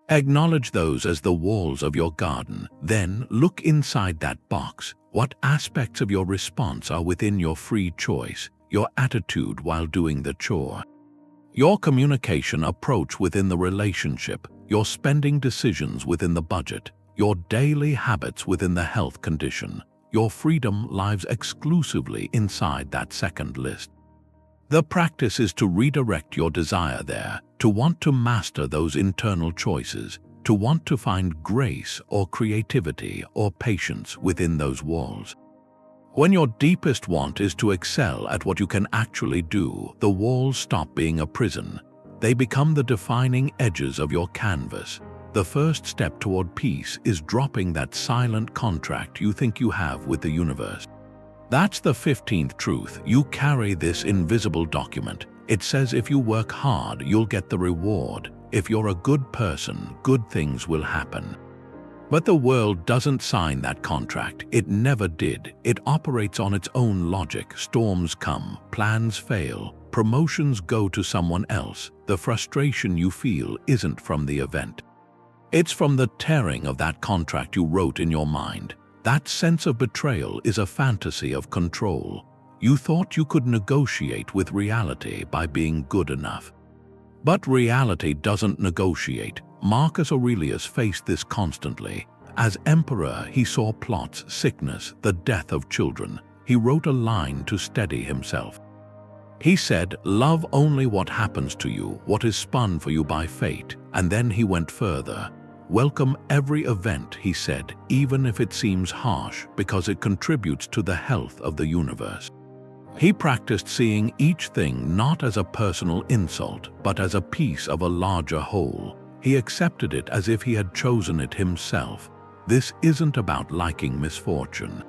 Acknowledge those as the walls of your garden. Then look inside that box. What aspects of your response are within your free choice, your attitude while doing the chore? Your communication approach within the relationship, your spending decisions within the budget, your daily habits within the health condition. Your freedom lies exclusively inside that second list. The practice is to redirect your desire there, to want to master those internal choices, to want to find grace or creativity or patience within those walls. When your deepest want is to excel at what you can actually do, the walls stop being a prison. They become the defining edges of your canvas. The first step toward peace is dropping that silent contract you think you have with the universe. That's the 15th truth. You carry this invisible document. It says if you work hard, you'll get the reward. If you're a good person, good things will happen. But the world doesn't sign that contract. It never did. It operates on its own logic. Storms come, plans fail, promotions go to someone else. The frustration you feel isn't from the event. It's from the tearing of that contract you wrote in your mind. That sense of betrayal is a fantasy of control. You thought you could negotiate with reality by being good enough. But reality doesn't negotiate. Marcus Aurelius faced this constantly. As emperor, he saw plots, sickness, the death of children. He wrote a line to steady himself. He said, "Love only what happens to you, what is spun for you by fate." And then he went further. Welcome every event, he said, even if it seems harsh, because it contributes to the health of the universe. He practiced seeing each thing not as a personal insult, but as a piece of a larger whole. He accepted it as if he had chosen it himself. This isn't about liking misfortune.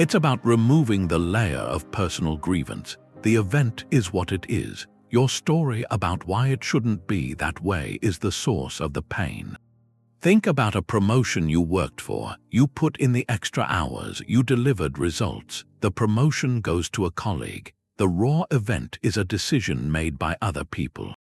It's about removing the layer of personal grievance. The event is what it is. Your story about why it shouldn't be that way is the source of the pain. Think about a promotion you worked for. You put in the extra hours, you delivered results. The promotion goes to a colleague. The raw event is a decision made by other people.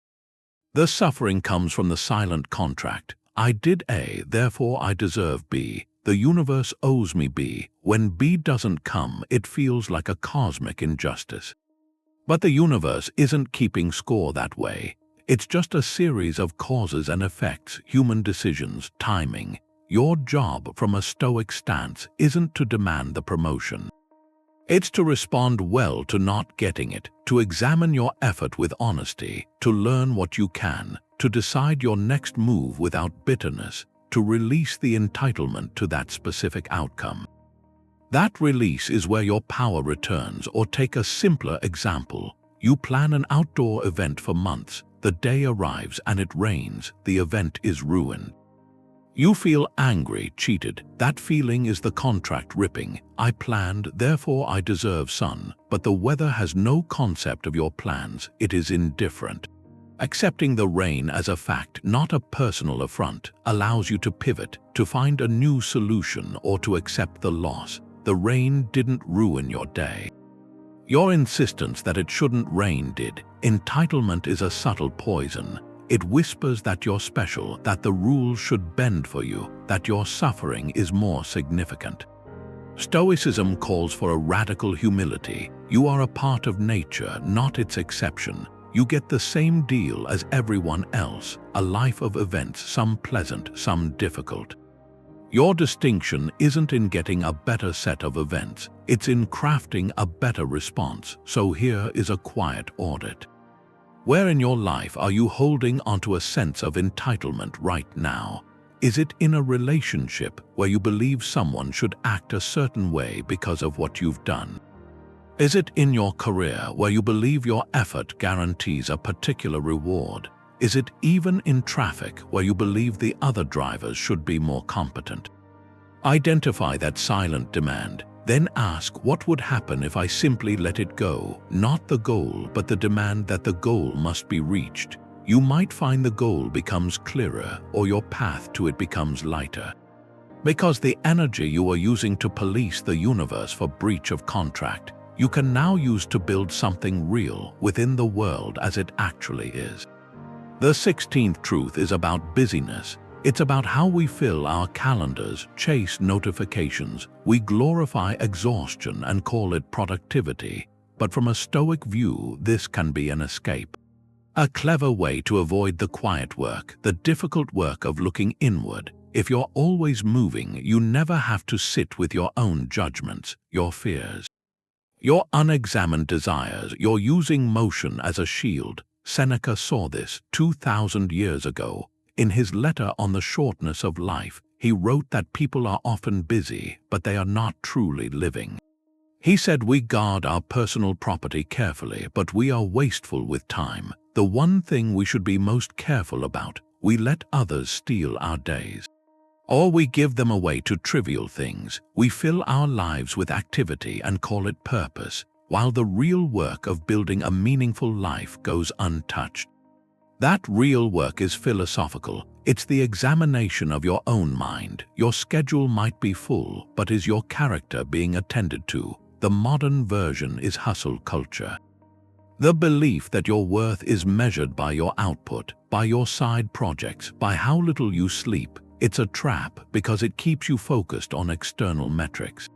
The suffering comes from the silent contract. I did A, therefore I deserve B. The universe owes me B. When B doesn't come, it feels like a cosmic injustice. But the universe isn't keeping score that way. It's just a series of causes and effects, human decisions, timing. Your job from a Stoic stance isn't to demand the promotion. It's to respond well to not getting it, to examine your effort with honesty, to learn what you can, to decide your next move without bitterness, to release the entitlement to that specific outcome. That release is where your power returns. Or take a simpler example. You plan an outdoor event for months. The day arrives and it rains. The event is ruined. You feel angry, cheated. That feeling is the contract ripping. I planned, therefore I deserve sun. But the weather has no concept of your plans. It is indifferent. Accepting the rain as a fact, not a personal affront, allows you to pivot, to find a new solution, or to accept the loss. The rain didn't ruin your day. Your insistence that it shouldn't rain did. Entitlement is a subtle poison. It whispers that you're special, that the rules should bend for you, that your suffering is more significant. Stoicism calls for a radical humility. You are a part of nature, not its exception. You get the same deal as everyone else, a life of events, some pleasant, some difficult. Your distinction isn't in getting a better set of events, it's in crafting a better response. So here is a quiet audit. Where in your life are you holding onto a sense of entitlement right now? Is it in a relationship where you believe someone should act a certain way because of what you've done? Is it in your career where you believe your effort guarantees a particular reward? Is it even in traffic where you believe the other drivers should be more competent? Identify that silent demand. Then ask, what would happen if I simply let it go? Not the goal, but the demand that the goal must be reached. You might find the goal becomes clearer, or your path to it becomes lighter. Because the energy you are using to police the universe for breach of contract, you can now use to build something real within the world as it actually is. The 16th truth is about busyness. It's about how we fill our calendars, chase notifications. We glorify exhaustion and call it productivity. But from a Stoic view, this can be an escape. A clever way to avoid the quiet work, the difficult work of looking inward. If you're always moving, you never have to sit with your own judgments, your fears, your unexamined desires. You're using motion as a shield. Seneca saw this 2,000 years ago. In his letter on the shortness of life, he wrote that people are often busy, but they are not truly living. He said we guard our personal property carefully, but we are wasteful with time. The one thing we should be most careful about, we let others steal our days. Or we give them away to trivial things. We fill our lives with activity and call it purpose, while the real work of building a meaningful life goes untouched. That real work is philosophical. It's the examination of your own mind. Your schedule might be full, but is your character being attended to? The modern version is hustle culture. The belief that your worth is measured by your output, by your side projects, by how little you sleep. It's a trap because it keeps you focused on external metrics,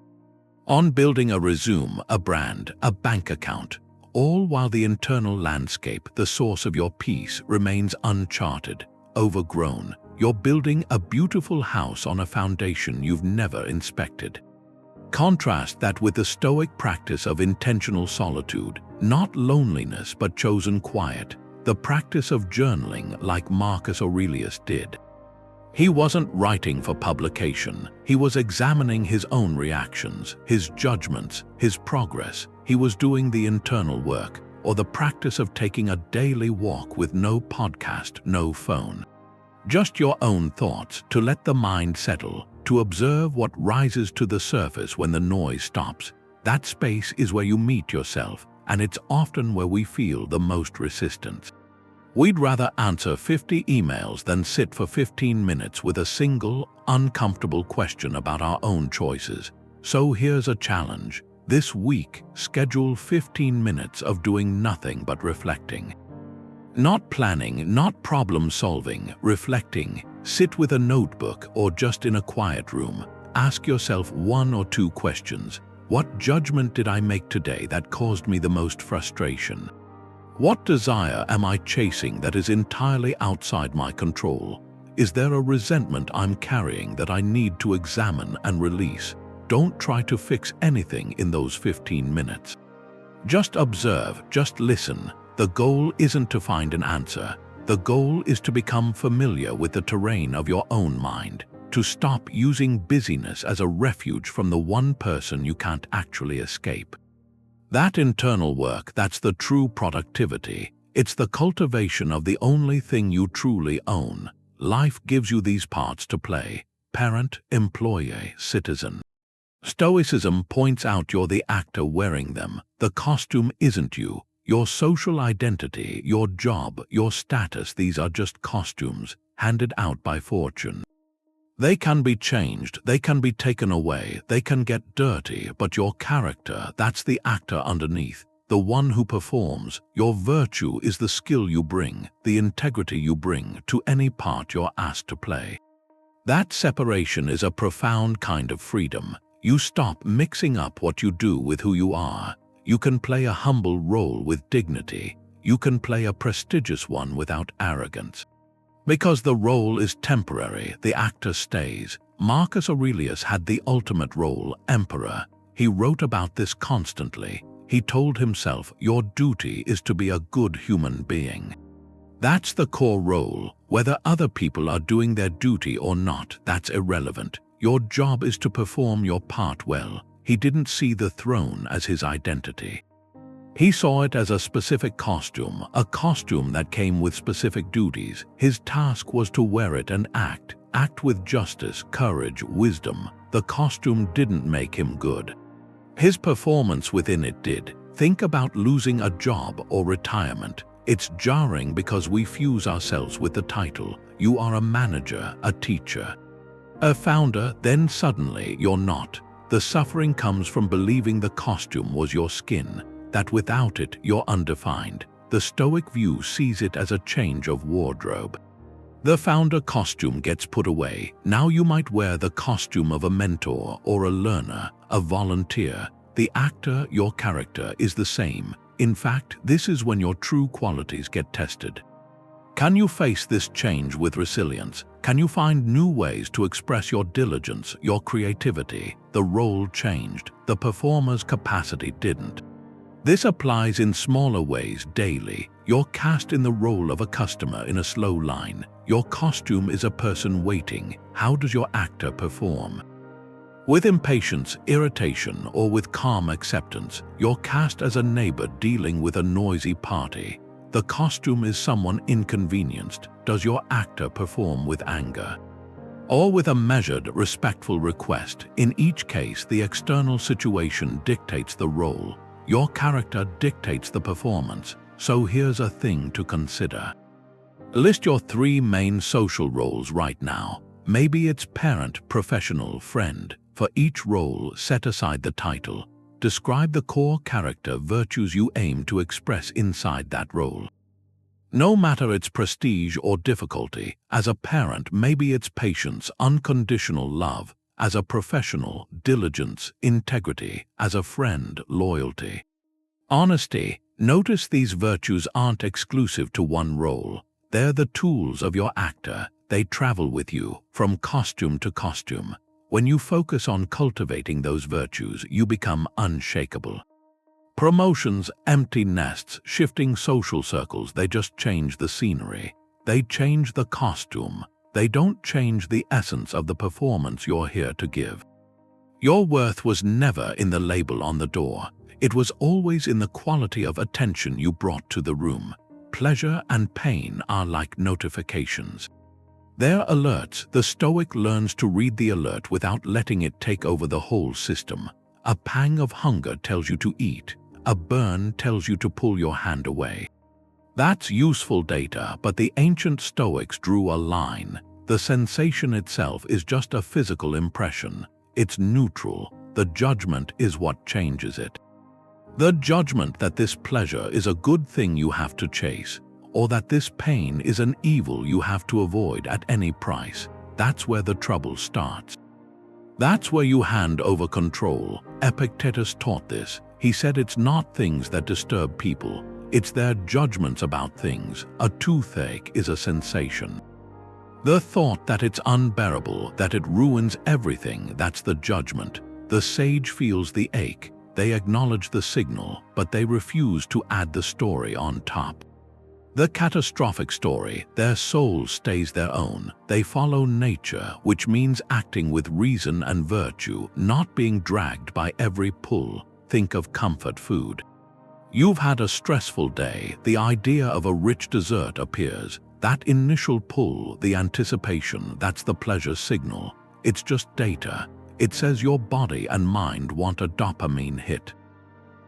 on building a resume, a brand, a bank account, all while the internal landscape, the source of your peace, remains uncharted, overgrown. You're building a beautiful house on a foundation you've never inspected. Contrast that with the Stoic practice of intentional solitude, not loneliness but chosen quiet, the practice of journaling like Marcus Aurelius did. He wasn't writing for publication. He was examining his own reactions, his judgments, his progress. He was doing the internal work, or the practice of taking a daily walk with no podcast, no phone. Just your own thoughts to let the mind settle. to observe what rises to the surface when the noise stops. That space is where you meet yourself, and it's often where we feel the most resistance. We'd rather answer 50 emails than sit for 15 minutes with a single, uncomfortable question about our own choices. So here's a challenge. This week, schedule 15 minutes of doing nothing but reflecting. Not planning, not problem solving, reflecting. Sit with a notebook or just in a quiet room. Ask yourself 1 or 2 questions. What judgment did I make today that caused me the most frustration? What desire am I chasing that is entirely outside my control? Is there a resentment I'm carrying that I need to examine and release? Don't try to fix anything in those 15 minutes. Just observe, just listen. The goal isn't to find an answer. The goal is to become familiar with the terrain of your own mind, to stop using busyness as a refuge from the one person you can't actually escape. That internal work, that's the true productivity. It's the cultivation of the only thing you truly own. Life gives you these parts to play: parent, employee, citizen. Stoicism points out you're the actor wearing them. The costume isn't you. Your social identity, your job, your status, these are just costumes handed out by fortune. They can be changed, they can be taken away, they can get dirty, but your character, that's the actor underneath, the one who performs. Your virtue is the skill you bring, the integrity you bring to any part you're asked to play. That separation is a profound kind of freedom. You stop mixing up what you do with who you are. You can play a humble role with dignity. You can play a prestigious one without arrogance. Because the role is temporary, the actor stays. Marcus Aurelius had the ultimate role, emperor. He wrote about this constantly. He told himself, your duty is to be a good human being. That's the core role. Whether other people are doing their duty or not, that's irrelevant. Your job is to perform your part well. He didn't see the throne as his identity. He saw it as a specific costume, a costume that came with specific duties. His task was to wear it and act with justice, courage, wisdom. The costume didn't make him good. His performance within it did. Think about losing a job or retirement. It's jarring because we fuse ourselves with the title. You are a manager, a teacher, a founder, then suddenly you're not. The suffering comes from believing the costume was your skin, that without it you're undefined. The Stoic view sees it as a change of wardrobe. The founder costume gets put away. Now you might wear the costume of a mentor or a learner, a volunteer. The actor, your character, is the same. In fact, this is when your true qualities get tested. Can you face this change with resilience? Can you find new ways to express your diligence, your creativity? The role changed. The performer's capacity didn't. This applies in smaller ways daily. You're cast in the role of a customer in a slow line. Your costume is a person waiting. How does your actor perform? With impatience, irritation, or with calm acceptance, you're cast as a neighbor dealing with a noisy party. The costume is someone inconvenienced. Does your actor perform with anger? Or with a measured, respectful request? In each case, the external situation dictates the role. Your character dictates the performance. So here's a thing to consider. List your 3 main social roles right now. Maybe it's parent, professional, friend. For each role, set aside the title. Describe the core character virtues you aim to express inside that role. No matter its prestige or difficulty. As a parent, maybe it's patience, unconditional love. As a professional, diligence, integrity. As a friend, loyalty, honesty. Notice these virtues aren't exclusive to one role. They're the tools of your actor. They travel with you from costume to costume. When you focus on cultivating those virtues, you become unshakable. Promotions, empty nests, shifting social circles, they just change the scenery. They change the costume. They don't change the essence of the performance you're here to give. Your worth was never in the label on the door. It was always in the quality of attention you brought to the room. Pleasure and pain are like notifications. Their alerts, the Stoic learns to read the alert without letting it take over the whole system. A pang of hunger tells you to eat. A burn tells you to pull your hand away. That's useful data, but the ancient Stoics drew a line. The sensation itself is just a physical impression. It's neutral. The judgment is what changes it. The judgment that this pleasure is a good thing you have to chase, or that this pain is an evil you have to avoid at any price. That's where the trouble starts. That's where you hand over control. Epictetus taught this. He said it's not things that disturb people, it's their judgments about things. A toothache is a sensation. The thought that it's unbearable, that it ruins everything, that's the judgment. The sage feels the ache. They acknowledge the signal, but they refuse to add the story on top. The catastrophic story, their soul stays their own. They follow nature, which means acting with reason and virtue, not being dragged by every pull. Think of comfort food. You've had a stressful day, the idea of a rich dessert appears. That initial pull, the anticipation, that's the pleasure signal. It's just data. It says your body and mind want a dopamine hit.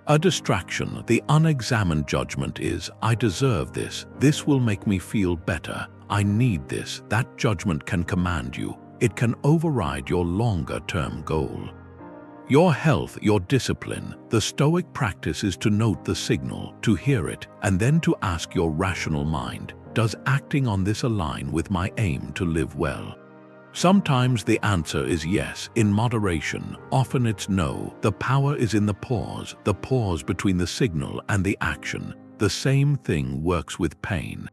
A distraction, the unexamined judgment is, I deserve this, this will make me feel better, I need this. That judgment can command you. It can override your longer-term goal. Your health, your discipline. The Stoic practice is to note the signal, to hear it, and then to ask your rational mind, does acting on this align with my aim to live well? Sometimes the answer is yes, in moderation. Often it's no. The power is in the pause between the signal and the action. The same thing works with pain.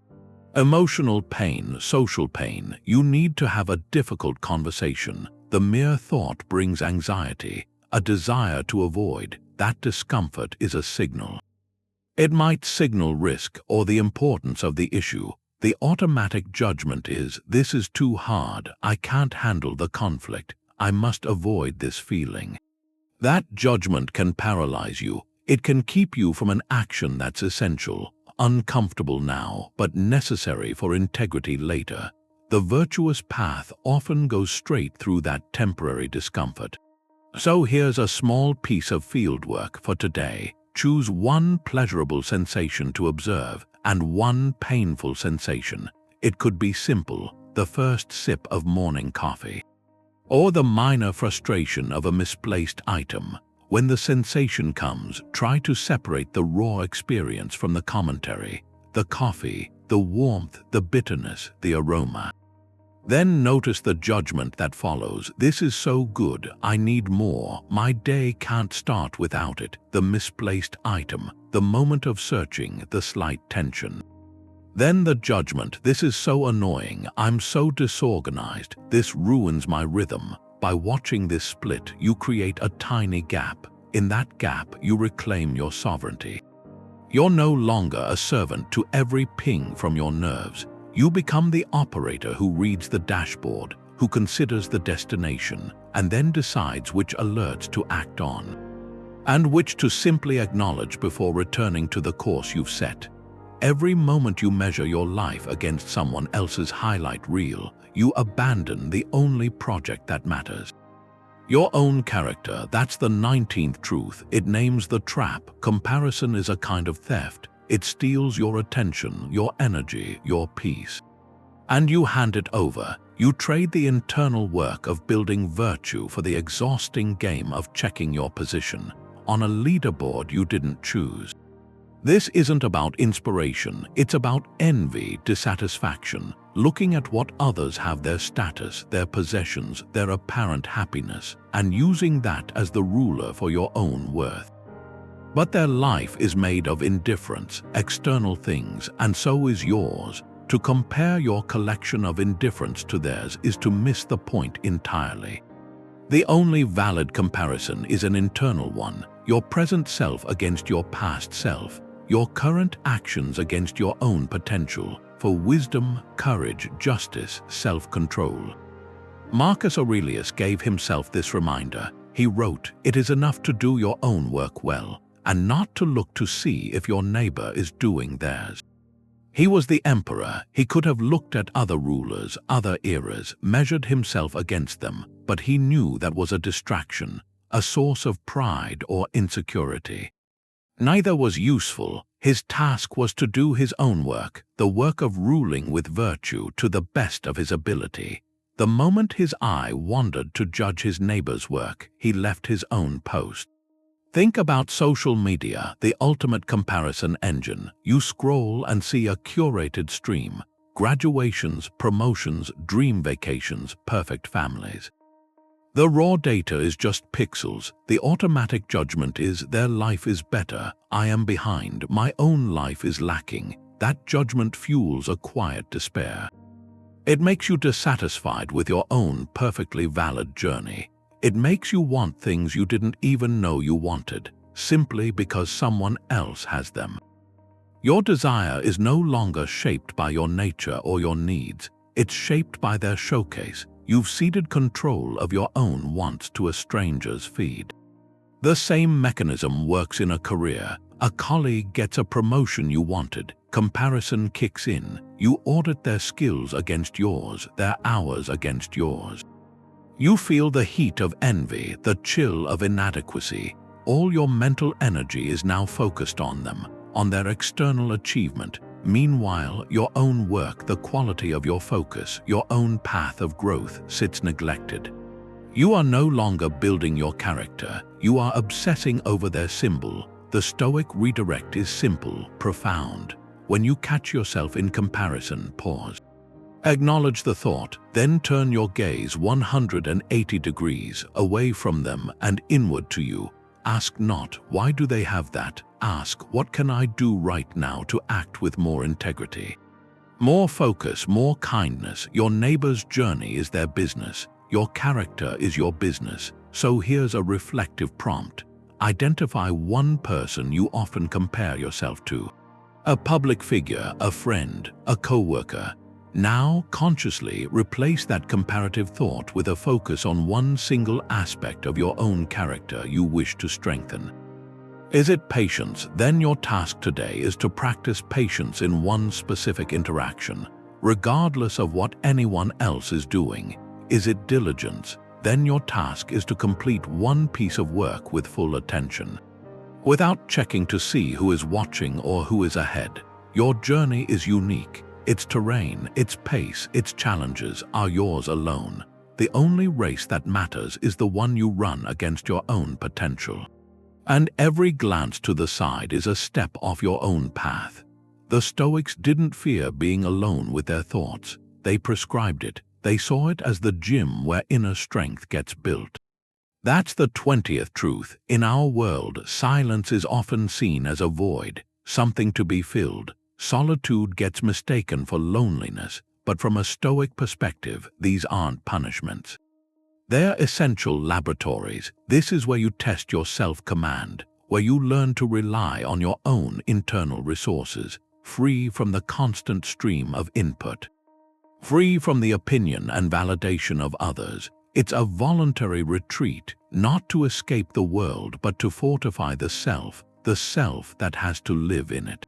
Emotional pain, social pain. You need to have a difficult conversation. The mere thought brings anxiety, a desire to avoid. That discomfort is a signal. It might signal risk or the importance of the issue. The automatic judgment is, this is too hard, I can't handle the conflict, I must avoid this feeling. That judgment can paralyze you. It can keep you from an action that's essential, uncomfortable now, but necessary for integrity later. The virtuous path often goes straight through that temporary discomfort. So here's a small piece of fieldwork for today. Choose one pleasurable sensation to observe and one painful sensation. It could be simple, the first sip of morning coffee, or the minor frustration of a misplaced item. When the sensation comes, try to separate the raw experience from the commentary, the coffee, the warmth, the bitterness, the aroma. Then notice the judgment that follows. This is so good, I need more, my day can't start without it. The misplaced item, the moment of searching, the slight tension. Then the judgment, this is so annoying, I'm so disorganized, this ruins my rhythm. By watching this split, you create a tiny gap. In that gap, you reclaim your sovereignty. You're no longer a servant to every ping from your nerves. You become the operator who reads the dashboard, who considers the destination, and then decides which alerts to act on, and which to simply acknowledge before returning to the course you've set. Every moment you measure your life against someone else's highlight reel, you abandon the only project that matters. Your own character, that's the 19th truth. It names the trap. Comparison is a kind of theft. It steals your attention, your energy, your peace. And you hand it over. You trade the internal work of building virtue for the exhausting game of checking your position on a leaderboard you didn't choose. This isn't about inspiration, it's about envy, dissatisfaction, looking at what others have, their status, their possessions, their apparent happiness, and using that as the ruler for your own worth. But their life is made of indifference, external things, and so is yours. To compare your collection of indifference to theirs is to miss the point entirely. The only valid comparison is an internal one, your present self against your past self, your current actions against your own potential for wisdom, courage, justice, self-control. Marcus Aurelius gave himself this reminder. He wrote, "It is enough to do your own work well, and not to look to see if your neighbor is doing theirs." He was the emperor. He could have looked at other rulers, other eras, measured himself against them, but he knew that was a distraction, a source of pride or insecurity. Neither was useful. His task was to do his own work, the work of ruling with virtue to the best of his ability. The moment his eye wandered to judge his neighbor's work, he left his own post. Think about social media, the ultimate comparison engine. You scroll and see a curated stream: graduations, promotions, dream vacations, perfect families. The raw data is just pixels. The automatic judgment is their life is better, I am behind, my own life is lacking. That judgment fuels a quiet despair. It makes you dissatisfied with your own perfectly valid journey. It makes you want things you didn't even know you wanted, simply because someone else has them. Your desire is no longer shaped by your nature or your needs. It's shaped by their showcase. You've ceded control of your own wants to a stranger's feed. The same mechanism works in a career. A colleague gets a promotion you wanted. Comparison kicks in. You audit their skills against yours, their hours against yours. You feel the heat of envy, the chill of inadequacy. All your mental energy is now focused on them, on their external achievement. Meanwhile, your own work, the quality of your focus, your own path of growth sits neglected. You are no longer building your character. You are obsessing over their symbol. The Stoic redirect is simple, profound. When you catch yourself in comparison, pause. Acknowledge the thought, then turn your gaze 180 degrees away from them and inward to you. Ask not, why do they have that? Ask, what can I do right now to act with more integrity? More focus, more kindness. Your neighbor's journey is their business. Your character is your business. So here's a reflective prompt. Identify one person you often compare yourself to. A public figure, a friend, a coworker. Now, consciously replace that comparative thought with a focus on one single aspect of your own character you wish to strengthen. Is it patience? Then your task today is to practice patience in one specific interaction, regardless of what anyone else is doing. Is it diligence? Then your task is to complete one piece of work with full attention, without checking to see who is watching or who is ahead. Your journey is unique. Its terrain, its pace, its challenges are yours alone. The only race that matters is the one you run against your own potential. And every glance to the side is a step off your own path. The Stoics didn't fear being alone with their thoughts. They prescribed it. They saw it as the gym where inner strength gets built. That's the 20th truth. In our world, silence is often seen as a void, something to be filled. Solitude gets mistaken for loneliness, but from a Stoic perspective, these aren't punishments. They're essential laboratories. This is where you test your self-command, where you learn to rely on your own internal resources, free from the constant stream of input, free from the opinion and validation of others. It's a voluntary retreat, not to escape the world, but to fortify the self that has to live in it.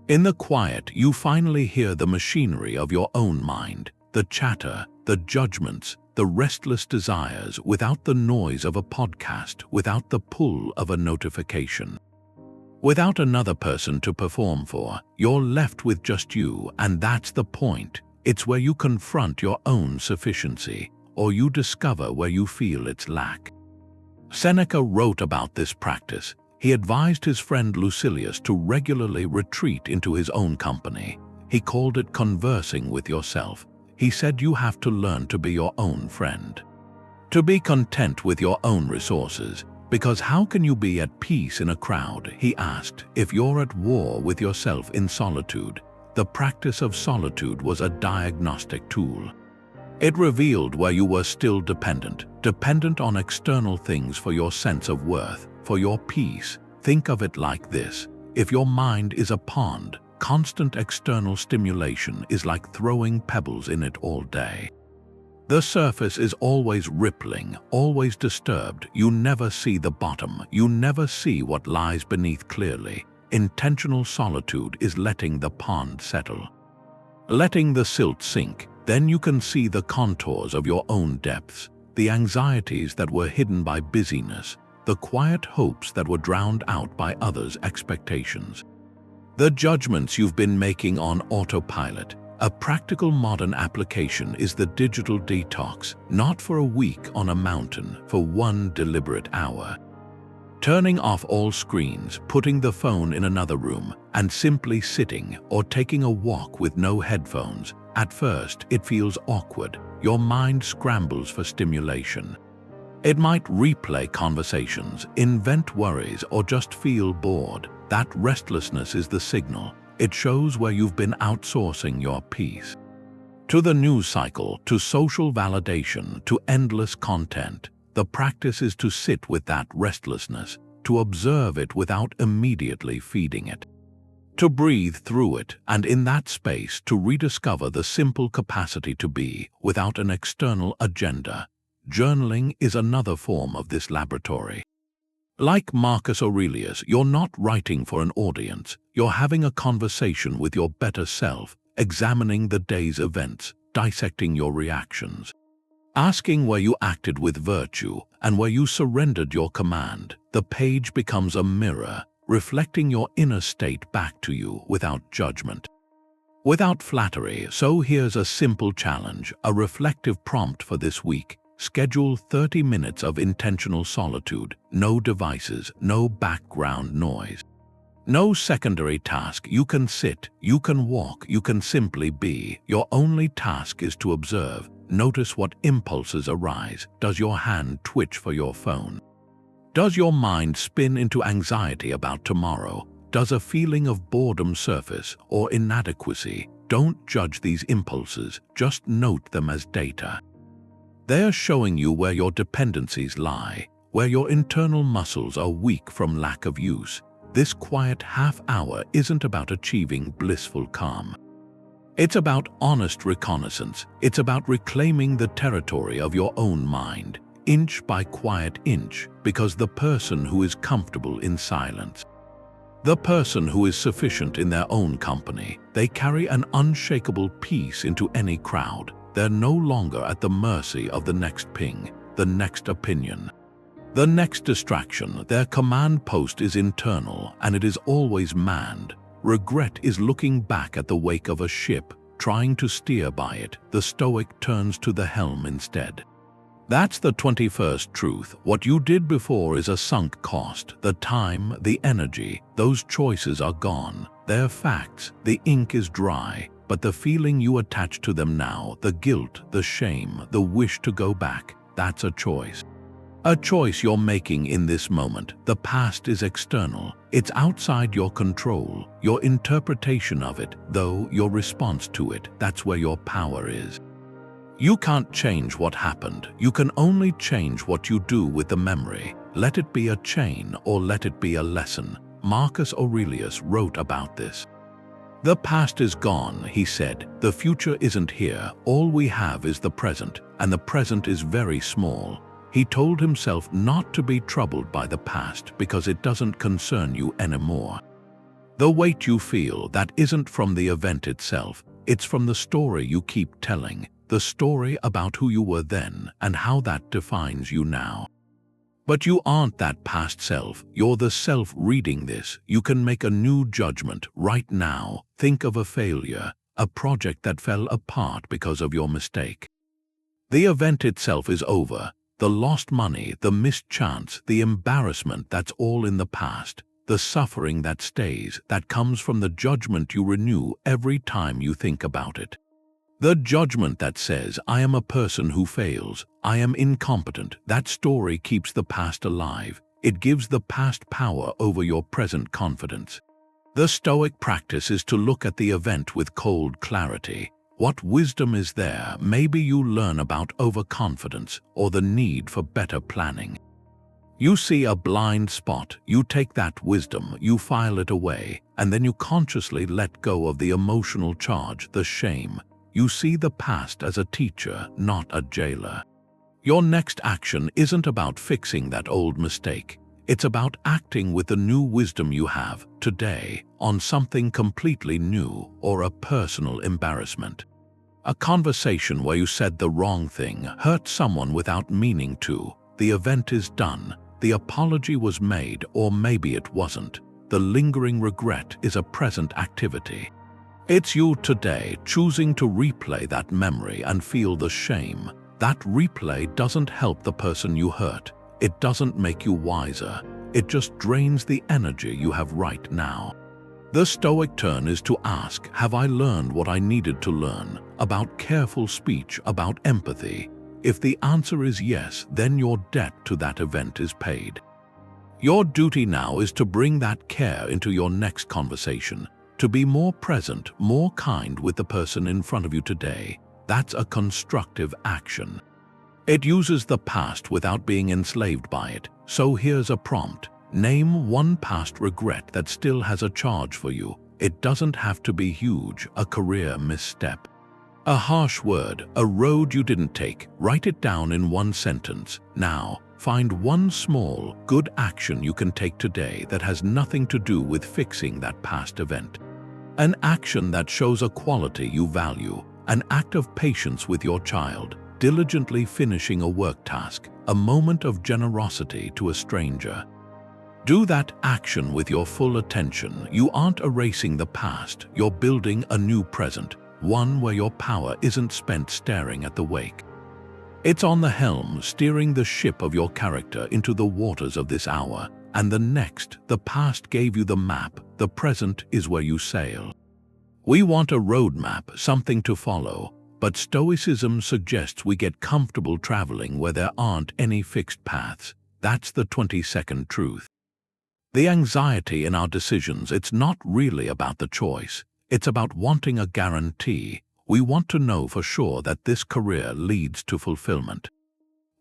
In the quiet, you finally hear the machinery of your own mind, the chatter, the judgments, the restless desires, without the noise of a podcast, without the pull of a notification. Without another person to perform for, you're left with just you, and that's the point. It's where you confront your own sufficiency, or you discover where you feel its lack. Seneca wrote about this practice. He advised his friend Lucilius to regularly retreat into his own company. He called it conversing with yourself. He said you have to learn to be your own friend, to be content with your own resources, because how can you be at peace in a crowd, he asked, if you're at war with yourself in solitude? The practice of solitude was a diagnostic tool. It revealed where you were still dependent on external things for your sense of worth, for your peace. Think of it like this. If your mind is a pond, constant external stimulation is like throwing pebbles in it all day. The surface is always rippling, always disturbed. You never see the bottom. You never see what lies beneath clearly. Intentional solitude is letting the pond settle. Letting the silt sink, then you can see the contours of your own depths, the anxieties that were hidden by busyness, the quiet hopes that were drowned out by others' expectations. The judgments you've been making on autopilot. A practical modern application is the digital detox, not for a week on a mountain, for one deliberate hour. Turning off all screens, putting the phone in another room, and simply sitting or taking a walk with no headphones. At first, it feels awkward. Your mind scrambles for stimulation. It might replay conversations, invent worries, or just feel bored. That restlessness is the signal. It shows where you've been outsourcing your peace. To the news cycle, to social validation, to endless content, the practice is to sit with that restlessness, to observe it without immediately feeding it. To breathe through it, and in that space to rediscover the simple capacity to be without an external agenda. Journaling is another form of this laboratory. Like Marcus Aurelius, you're not writing for an audience. You're having a conversation with your better self, examining the day's events, dissecting your reactions, asking where you acted with virtue and where you surrendered your command. The page becomes a mirror, reflecting your inner state back to you without judgment, without flattery. So here's a simple challenge, a reflective prompt for this week. Schedule 30 minutes of intentional solitude, no devices, no background noise, no secondary task. You can sit, you can walk, you can simply be. Your only task is to observe. Notice what impulses arise. Does your hand twitch for your phone? Does your mind spin into anxiety about tomorrow? Does a feeling of boredom surface or inadequacy? Don't judge these impulses, just note them as data. They are showing you where your dependencies lie, where your internal muscles are weak from lack of use. This quiet half hour isn't about achieving blissful calm. It's about honest reconnaissance. It's about reclaiming the territory of your own mind, inch by quiet inch, because the person who is comfortable in silence, the person who is sufficient in their own company, they carry an unshakable peace into any crowd. They're no longer at the mercy of the next ping, the next opinion, the next distraction. Their command post is internal, and it is always manned. Regret is looking back at the wake of a ship, trying to steer by it. The Stoic turns to the helm instead. That's the 21st truth. What you did before is a sunk cost. The time, the energy, those choices are gone. They're facts. The ink is dry. But the feeling you attach to them now, the guilt, the shame, the wish to go back, that's a choice. A choice you're making in this moment. The past is external. It's outside your control, your interpretation of it, though your response to it. That's where your power is. You can't change what happened. You can only change what you do with the memory. Let it be a chain or let it be a lesson. Marcus Aurelius wrote about this. The past is gone, he said. The future isn't here. All we have is the present, and the present is very small. He told himself not to be troubled by the past because it doesn't concern you anymore. The weight you feel, that isn't from the event itself. It's from the story you keep telling, the story about who you were then and how that defines you now. But you aren't that past self. You're the self reading this. You can make a new judgment right now. Think of a failure, a project that fell apart because of your mistake. The event itself is over. The lost money, the missed chance, the embarrassment, that's all in the past. The suffering that stays, that comes from the judgment you renew every time you think about it. The judgment that says, I am a person who fails, I am incompetent. That story keeps the past alive. It gives the past power over your present confidence. The Stoic practice is to look at the event with cold clarity. What wisdom is there? Maybe you learn about overconfidence or the need for better planning. You see a blind spot, you take that wisdom, you file it away, and then you consciously let go of the emotional charge, the shame. You see the past as a teacher, not a jailer. Your next action isn't about fixing that old mistake. It's about acting with the new wisdom you have today on something completely new or a personal embarrassment. A conversation where you said the wrong thing hurt someone without meaning to. The event is done. The apology was made, or maybe it wasn't. The lingering regret is a present activity. It's you today choosing to replay that memory and feel the shame. That replay doesn't help the person you hurt. It doesn't make you wiser. It just drains the energy you have right now. The Stoic turn is to ask, have I learned what I needed to learn about careful speech, about empathy? If the answer is yes, then your debt to that event is paid. Your duty now is to bring that care into your next conversation, to be more present, more kind with the person in front of you today. That's a constructive action. It uses the past without being enslaved by it. So here's a prompt. Name one past regret that still has a charge for you. It doesn't have to be huge, a career misstep, a harsh word, a road you didn't take. Write it down in one sentence. Now, find one small, good action you can take today that has nothing to do with fixing that past event. An action that shows a quality you value, an act of patience with your child, diligently finishing a work task, a moment of generosity to a stranger. Do that action with your full attention. You aren't erasing the past, you're building a new present, one where your power isn't spent staring at the wake. It's on the helm, steering the ship of your character into the waters of this hour, and the next. The past gave you the map, the present is where you sail. We want a roadmap, something to follow, but Stoicism suggests we get comfortable traveling where there aren't any fixed paths. That's the 22nd truth. The anxiety in our decisions, it's not really about the choice. It's about wanting a guarantee. We want to know for sure that this career leads to fulfillment,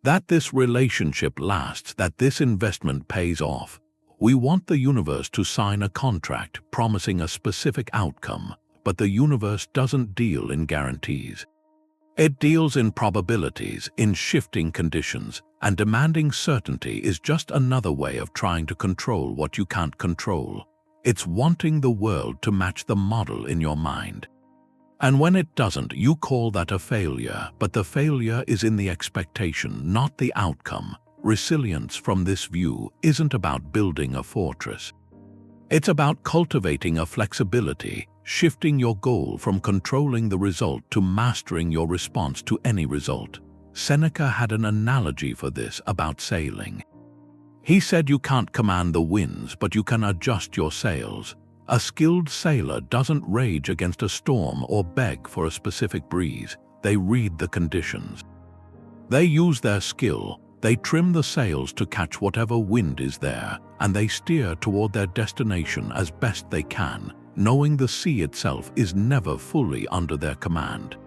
that this relationship lasts, that this investment pays off. We want the universe to sign a contract promising a specific outcome, but the universe doesn't deal in guarantees. It deals in probabilities, in shifting conditions, and demanding certainty is just another way of trying to control what you can't control. It's wanting the world to match the model in your mind. And when it doesn't, you call that a failure, but the failure is in the expectation, not the outcome. Resilience from this view isn't about building a fortress. It's about cultivating a flexibility, shifting your goal from controlling the result to mastering your response to any result. Seneca had an analogy for this about sailing. He said you can't command the winds, but you can adjust your sails. A skilled sailor doesn't rage against a storm or beg for a specific breeze. They read the conditions. They use their skill. They trim the sails to catch whatever wind is there, and they steer toward their destination as best they can, knowing the sea itself is never fully under their command.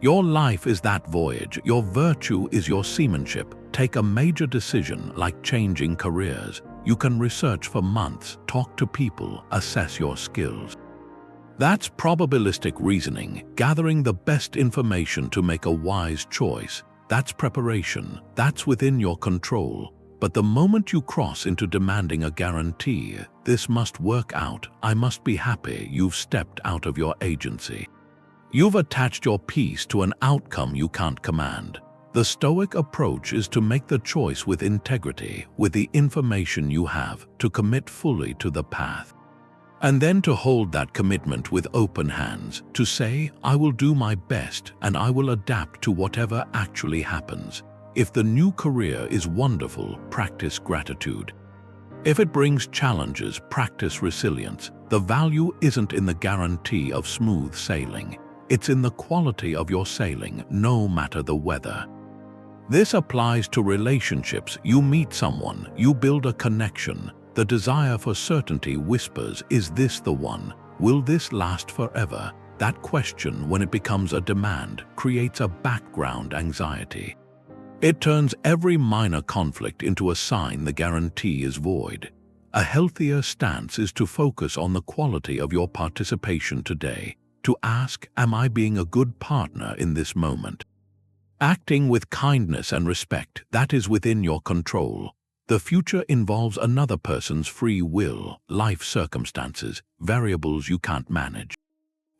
Your life is that voyage. Your virtue is your seamanship. Take a major decision like changing careers. You can research for months, talk to people, assess your skills. That's probabilistic reasoning, gathering the best information to make a wise choice. That's preparation. That's within your control. But the moment you cross into demanding a guarantee, this must work out, I must be happy, you've stepped out of your agency. You've attached your peace to an outcome you can't command. The Stoic approach is to make the choice with integrity, with the information you have, to commit fully to the path. And then to hold that commitment with open hands, to say, I will do my best and I will adapt to whatever actually happens. If the new career is wonderful, practice gratitude. If it brings challenges, practice resilience. The value isn't in the guarantee of smooth sailing. It's in the quality of your sailing, no matter the weather. This applies to relationships. You meet someone, you build a connection. The desire for certainty whispers, is this the one? Will this last forever? That question, when it becomes a demand, creates a background anxiety. It turns every minor conflict into a sign the guarantee is void. A healthier stance is to focus on the quality of your participation today, to ask, am I being a good partner in this moment? Acting with kindness and respect, that is within your control. The future involves another person's free will, life circumstances, variables you can't manage.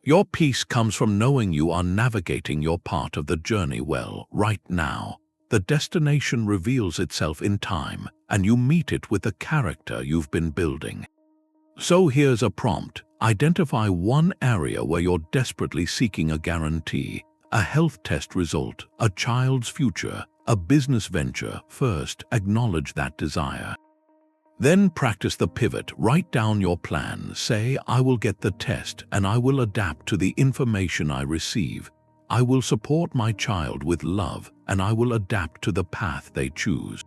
Your peace comes from knowing you are navigating your part of the journey well right now. The destination reveals itself in time, and you meet it with the character you've been building. So here's a prompt. Identify one area where you're desperately seeking a guarantee, a health test result, a child's future, a business venture. First, acknowledge that desire. Then practice the pivot. Write down your plan. Say, I will get the test and I will adapt to the information I receive. I will support my child with love and I will adapt to the path they choose.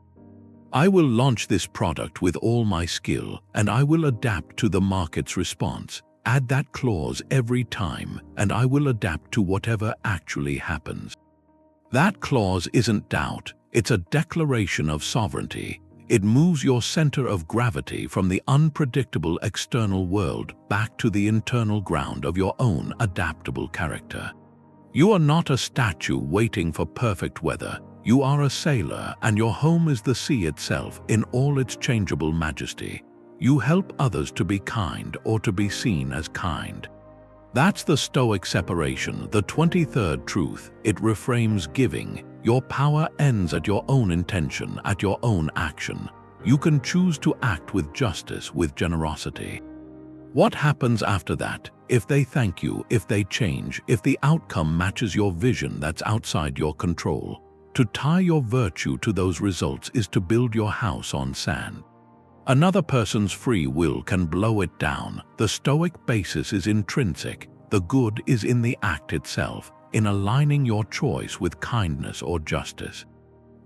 I will launch this product with all my skill and I will adapt to the market's response. Add that clause every time and I will adapt to whatever actually happens. That clause isn't doubt, it's a declaration of sovereignty. It moves your center of gravity from the unpredictable external world back to the internal ground of your own adaptable character. You are not a statue waiting for perfect weather. You are a sailor, and your home is the sea itself in all its changeable majesty. You help others to be kind or to be seen as kind. That's the Stoic separation, the 23rd truth. It reframes giving. Your power ends at your own intention, at your own action. You can choose to act with justice, with generosity. What happens after that? If they thank you, if they change, if the outcome matches your vision that's outside your control. To tie your virtue to those results is to build your house on sand. Another person's free will can blow it down. The Stoic basis is intrinsic. The good is in the act itself, in aligning your choice with kindness or justice.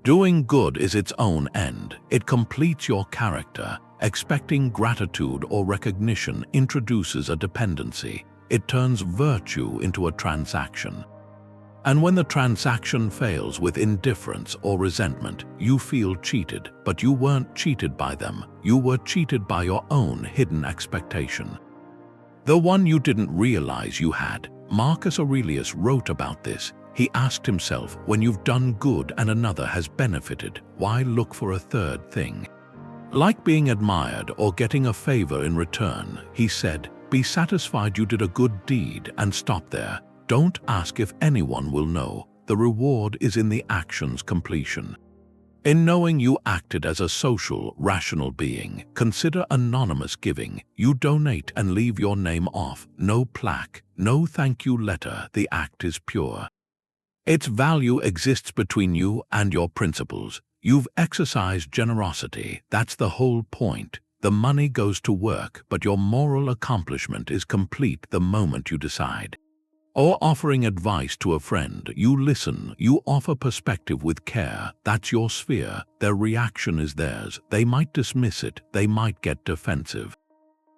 Doing good is its own end. It completes your character. Expecting gratitude or recognition introduces a dependency. It turns virtue into a transaction. And when the transaction fails with indifference or resentment, you feel cheated, but you weren't cheated by them. You were cheated by your own hidden expectation. The one you didn't realize you had. Marcus Aurelius wrote about this. He asked himself, when you've done good and another has benefited, why look for a third thing? Like being admired or getting a favor in return, he said, be satisfied you did a good deed and stop there. Don't ask if anyone will know. The reward is in the action's completion. In knowing you acted as a social, rational being, consider anonymous giving. You donate and leave your name off. No plaque, no thank you letter. The act is pure. Its value exists between you and your principles. You've exercised generosity. That's the whole point. The money goes to work, but your moral accomplishment is complete the moment you decide. Or offering advice to a friend, you listen, you offer perspective with care. That's your sphere. Their reaction is theirs. They might dismiss it. They might get defensive.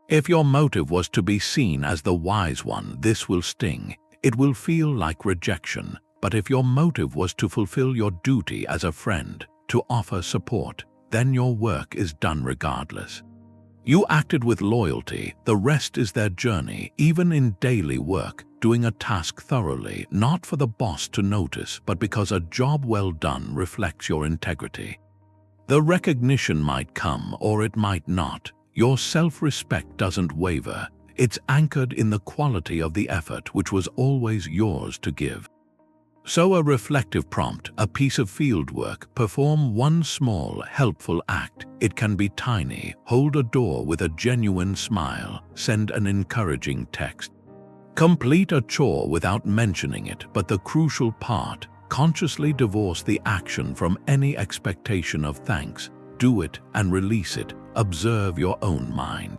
If your motive was to be seen as the wise one, this will sting. It will feel like rejection. But if your motive was to fulfill your duty as a friend, to offer support, then your work is done regardless. You acted with loyalty. The rest is their journey, even in daily work. Doing a task thoroughly, not for the boss to notice, but because a job well done reflects your integrity. The recognition might come or it might not. Your self-respect doesn't waver. It's anchored in the quality of the effort which was always yours to give. So a reflective prompt, a piece of field work, perform one small, helpful act. It can be tiny. Hold a door with a genuine smile. Send an encouraging text. Complete a chore without mentioning it, but the crucial part, consciously divorce the action from any expectation of thanks. Do it and release it. Observe your own mind.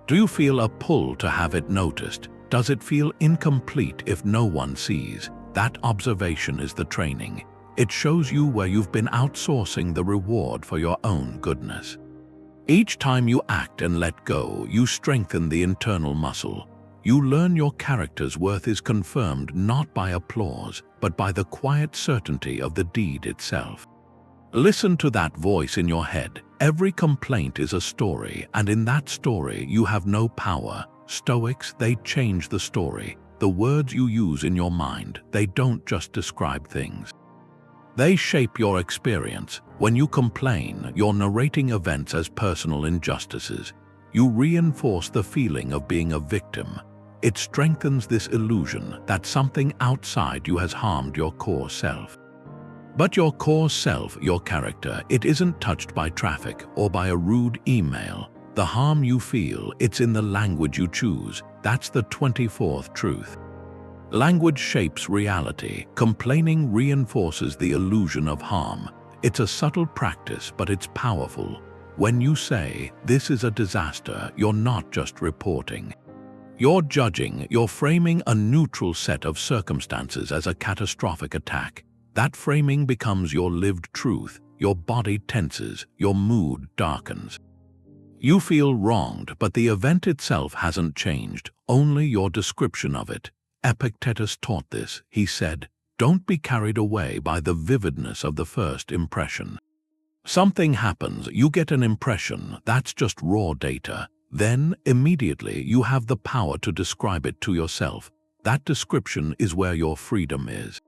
Do you feel a pull to have it noticed? Does it feel incomplete if no one sees? That observation is the training. It shows you where you've been outsourcing the reward for your own goodness. Each time you act and let go, you strengthen the internal muscle. You learn your character's worth is confirmed not by applause, but by the quiet certainty of the deed itself. Listen to that voice in your head. Every complaint is a story, and in that story you have no power. Stoics, they change the story. The words you use in your mind, they don't just describe things. They shape your experience. When you complain, you're narrating events as personal injustices. You reinforce the feeling of being a victim. It strengthens this illusion that something outside you has harmed your core self. But your core self, your character, it isn't touched by traffic or by a rude email. The harm you feel, it's in the language you choose. That's the 24th truth. Language shapes reality. Complaining reinforces the illusion of harm. It's a subtle practice, but it's powerful. When you say, "This is a disaster," you're not just reporting. You're judging, you're framing a neutral set of circumstances as a catastrophic attack. That framing becomes your lived truth. Your body tenses, your mood darkens. You feel wronged, but the event itself hasn't changed, only your description of it. Epictetus taught this. He said, "Don't be carried away by the vividness of the first impression." Something happens, you get an impression, that's just raw data. Then, immediately, you have the power to describe it to yourself. That description is where your freedom is.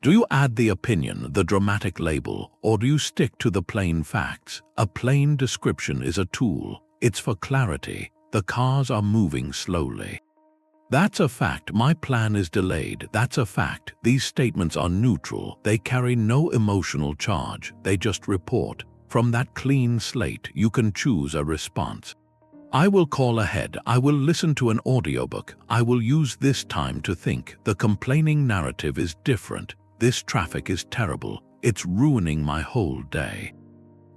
Do you add the opinion, the dramatic label, or do you stick to the plain facts? A plain description is a tool. It's for clarity. The cars are moving slowly. That's a fact. My plan is delayed. That's a fact. These statements are neutral. They carry no emotional charge. They just report. From that clean slate, you can choose a response. I will call ahead. I will listen to an audiobook. I will use this time to think. The complaining narrative is different. This traffic is terrible. It's ruining my whole day.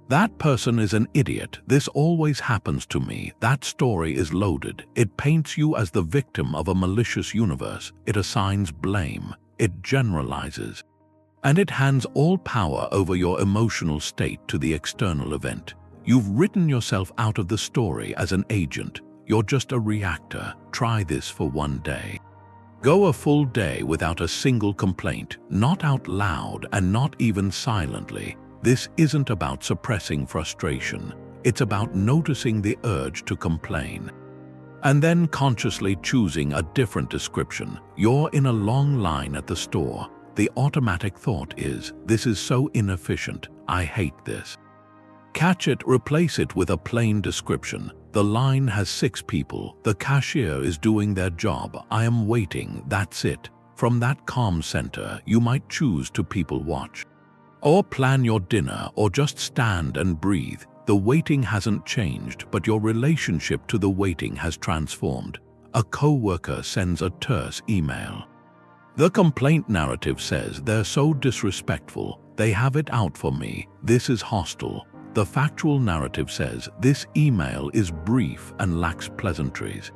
That person is an idiot. This always happens to me. That story is loaded. It paints you as the victim of a malicious universe. It assigns blame. It generalizes. And it hands all power over your emotional state to the external event. You've written yourself out of the story as an agent. You're just a reactor. Try this for one day. Go a full day without a single complaint, not out loud and not even silently. This isn't about suppressing frustration. It's about noticing the urge to complain. And then consciously choosing a different description. You're in a long line at the store. The automatic thought is, "This is so inefficient. I hate this." Catch it, replace it with a plain description. The line has 6 people. The cashier is doing their job. I am waiting. That's it. From that calm center, you might choose to people watch. Or plan your dinner, or just stand and breathe. The waiting hasn't changed, but your relationship to the waiting has transformed. A coworker sends a terse email. The complaint narrative says, "They're so disrespectful. They have it out for me. This is hostile." The factual narrative says, "This email is brief and lacks pleasantries."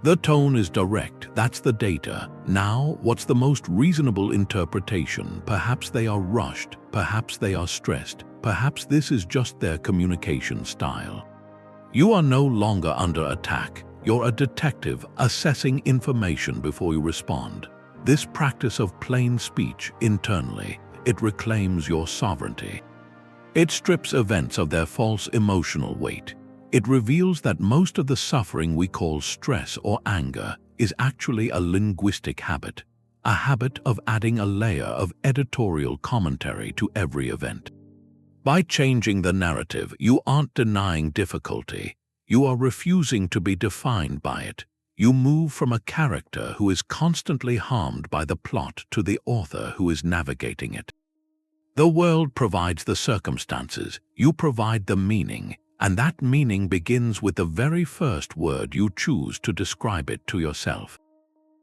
The tone is direct. That's the data. Now, what's the most reasonable interpretation? Perhaps they are rushed. Perhaps they are stressed. Perhaps this is just their communication style. You are no longer under attack. You're a detective assessing information before you respond. This practice of plain speech internally, it reclaims your sovereignty. It strips events of their false emotional weight. It reveals that most of the suffering we call stress or anger is actually a linguistic habit, a habit of adding a layer of editorial commentary to every event. By changing the narrative, you aren't denying difficulty. You are refusing to be defined by it. You move from a character who is constantly harmed by the plot to the author who is navigating it. The world provides the circumstances. You provide the meaning. And that meaning begins with the very first word you choose to describe it to yourself.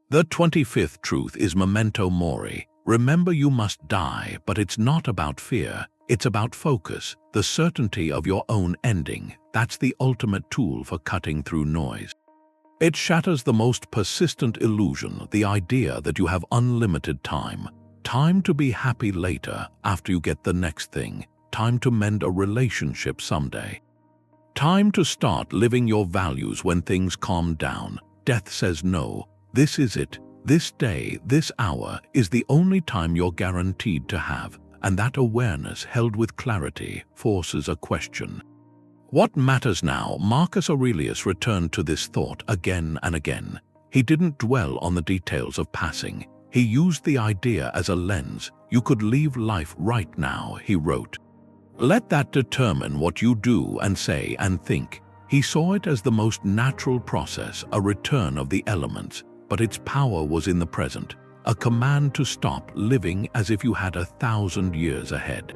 The 25th truth is Memento Mori. Remember, you must die, but it's not about fear. It's about focus, the certainty of your own ending. That's the ultimate tool for cutting through noise. It shatters the most persistent illusion, the idea that you have unlimited time. Time to be happy later, after you get the next thing. Time to mend a relationship someday. Time to start living your values when things calm down. Death says no. This is it. This day, this hour, is the only time you're guaranteed to have, and that awareness held with clarity forces a question. What matters now? Marcus Aurelius returned to this thought again and again. He didn't dwell on the details of passing. He used the idea as a lens. You could leave life right now, he wrote. Let that determine what you do and say and think. He saw it as the most natural process, a return of the elements, but its power was in the present, a command to stop living as if you had 1,000 years ahead.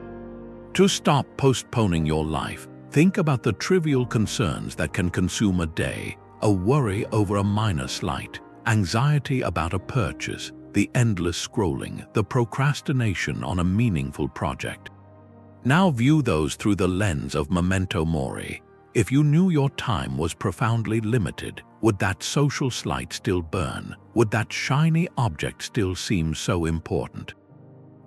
To stop postponing your life, think about the trivial concerns that can consume a day, a worry over a minor slight, anxiety about a purchase, the endless scrolling, the procrastination on a meaningful project. Now view those through the lens of Memento Mori. If you knew your time was profoundly limited, would that social slight still burn? Would that shiny object still seem so important?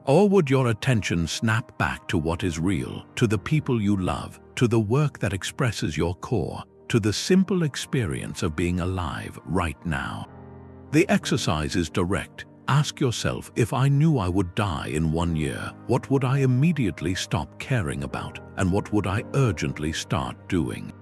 Or would your attention snap back to what is real, to the people you love, to the work that expresses your core, to the simple experience of being alive right now? The exercise is direct. Ask yourself, if I knew I would die in 1 year, what would I immediately stop caring about, and what would I urgently start doing?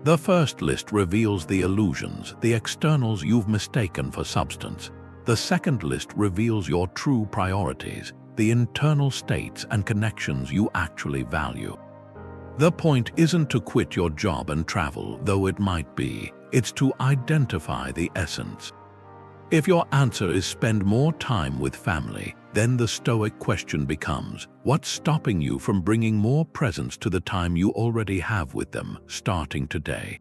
The first list reveals the illusions, the externals you've mistaken for substance. The second list reveals your true priorities, the internal states and connections you actually value. The point isn't to quit your job and travel, though it might be. It's to identify the essence. If your answer is spend more time with family, then the Stoic question becomes, what's stopping you from bringing more presence to the time you already have with them, starting today?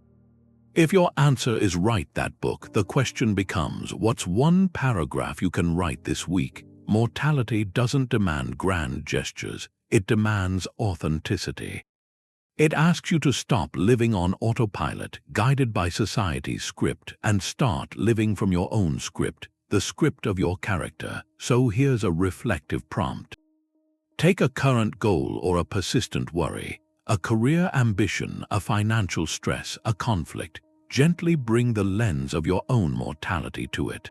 If your answer is write that book, the question becomes, what's one paragraph you can write this week? Mortality doesn't demand grand gestures, it demands authenticity. It asks you to stop living on autopilot, guided by society's script, and start living from your own script, the script of your character. So here's a reflective prompt. Take a current goal or a persistent worry, a career ambition, a financial stress, a conflict. Gently bring the lens of your own mortality to it.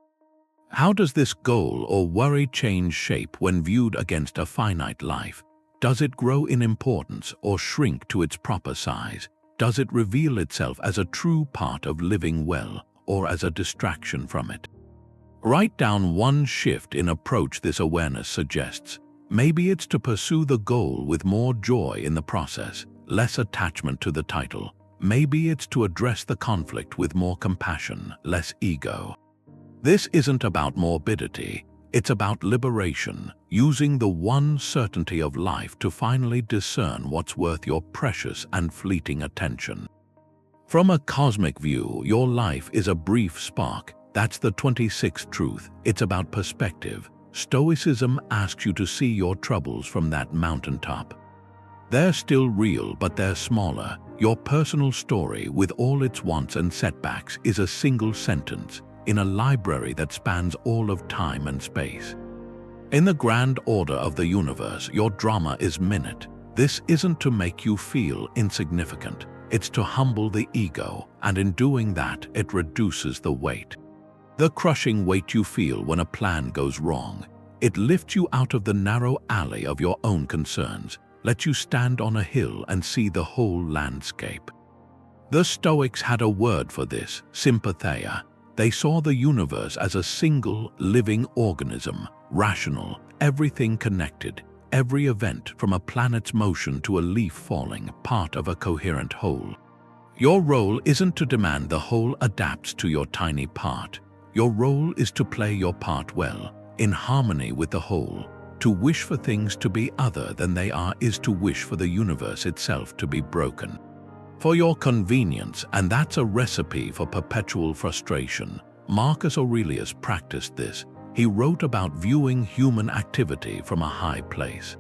How does this goal or worry change shape when viewed against a finite life? Does it grow in importance or shrink to its proper size? Does it reveal itself as a true part of living well or as a distraction from it? Write down one shift in approach this awareness suggests. Maybe it's to pursue the goal with more joy in the process, less attachment to the title. Maybe it's to address the conflict with more compassion, less ego. This isn't about morbidity, it's about liberation, using the one certainty of life to finally discern what's worth your precious and fleeting attention. From a cosmic view, your life is a brief spark. That's the 26th truth. It's about perspective. Stoicism asks you to see your troubles from that mountaintop. They're still real, but they're smaller. Your personal story, with all its wants and setbacks, is a single sentence in a library that spans all of time and space. In the grand order of the universe, your drama is minute. This isn't to make you feel insignificant. It's to humble the ego, and in doing that, it reduces the weight. The crushing weight you feel when a plan goes wrong. It lifts you out of the narrow alley of your own concerns, lets you stand on a hill and see the whole landscape. The Stoics had a word for this, sympatheia. They saw the universe as a single, living organism, rational, everything connected, every event from a planet's motion to a leaf falling, part of a coherent whole. Your role isn't to demand the whole adapts to your tiny part. Your role is to play your part well, in harmony with the whole. To wish for things to be other than they are is to wish for the universe itself to be broken. For your convenience, and that's a recipe for perpetual frustration. Marcus Aurelius practiced this. He wrote about viewing human activity from a high place.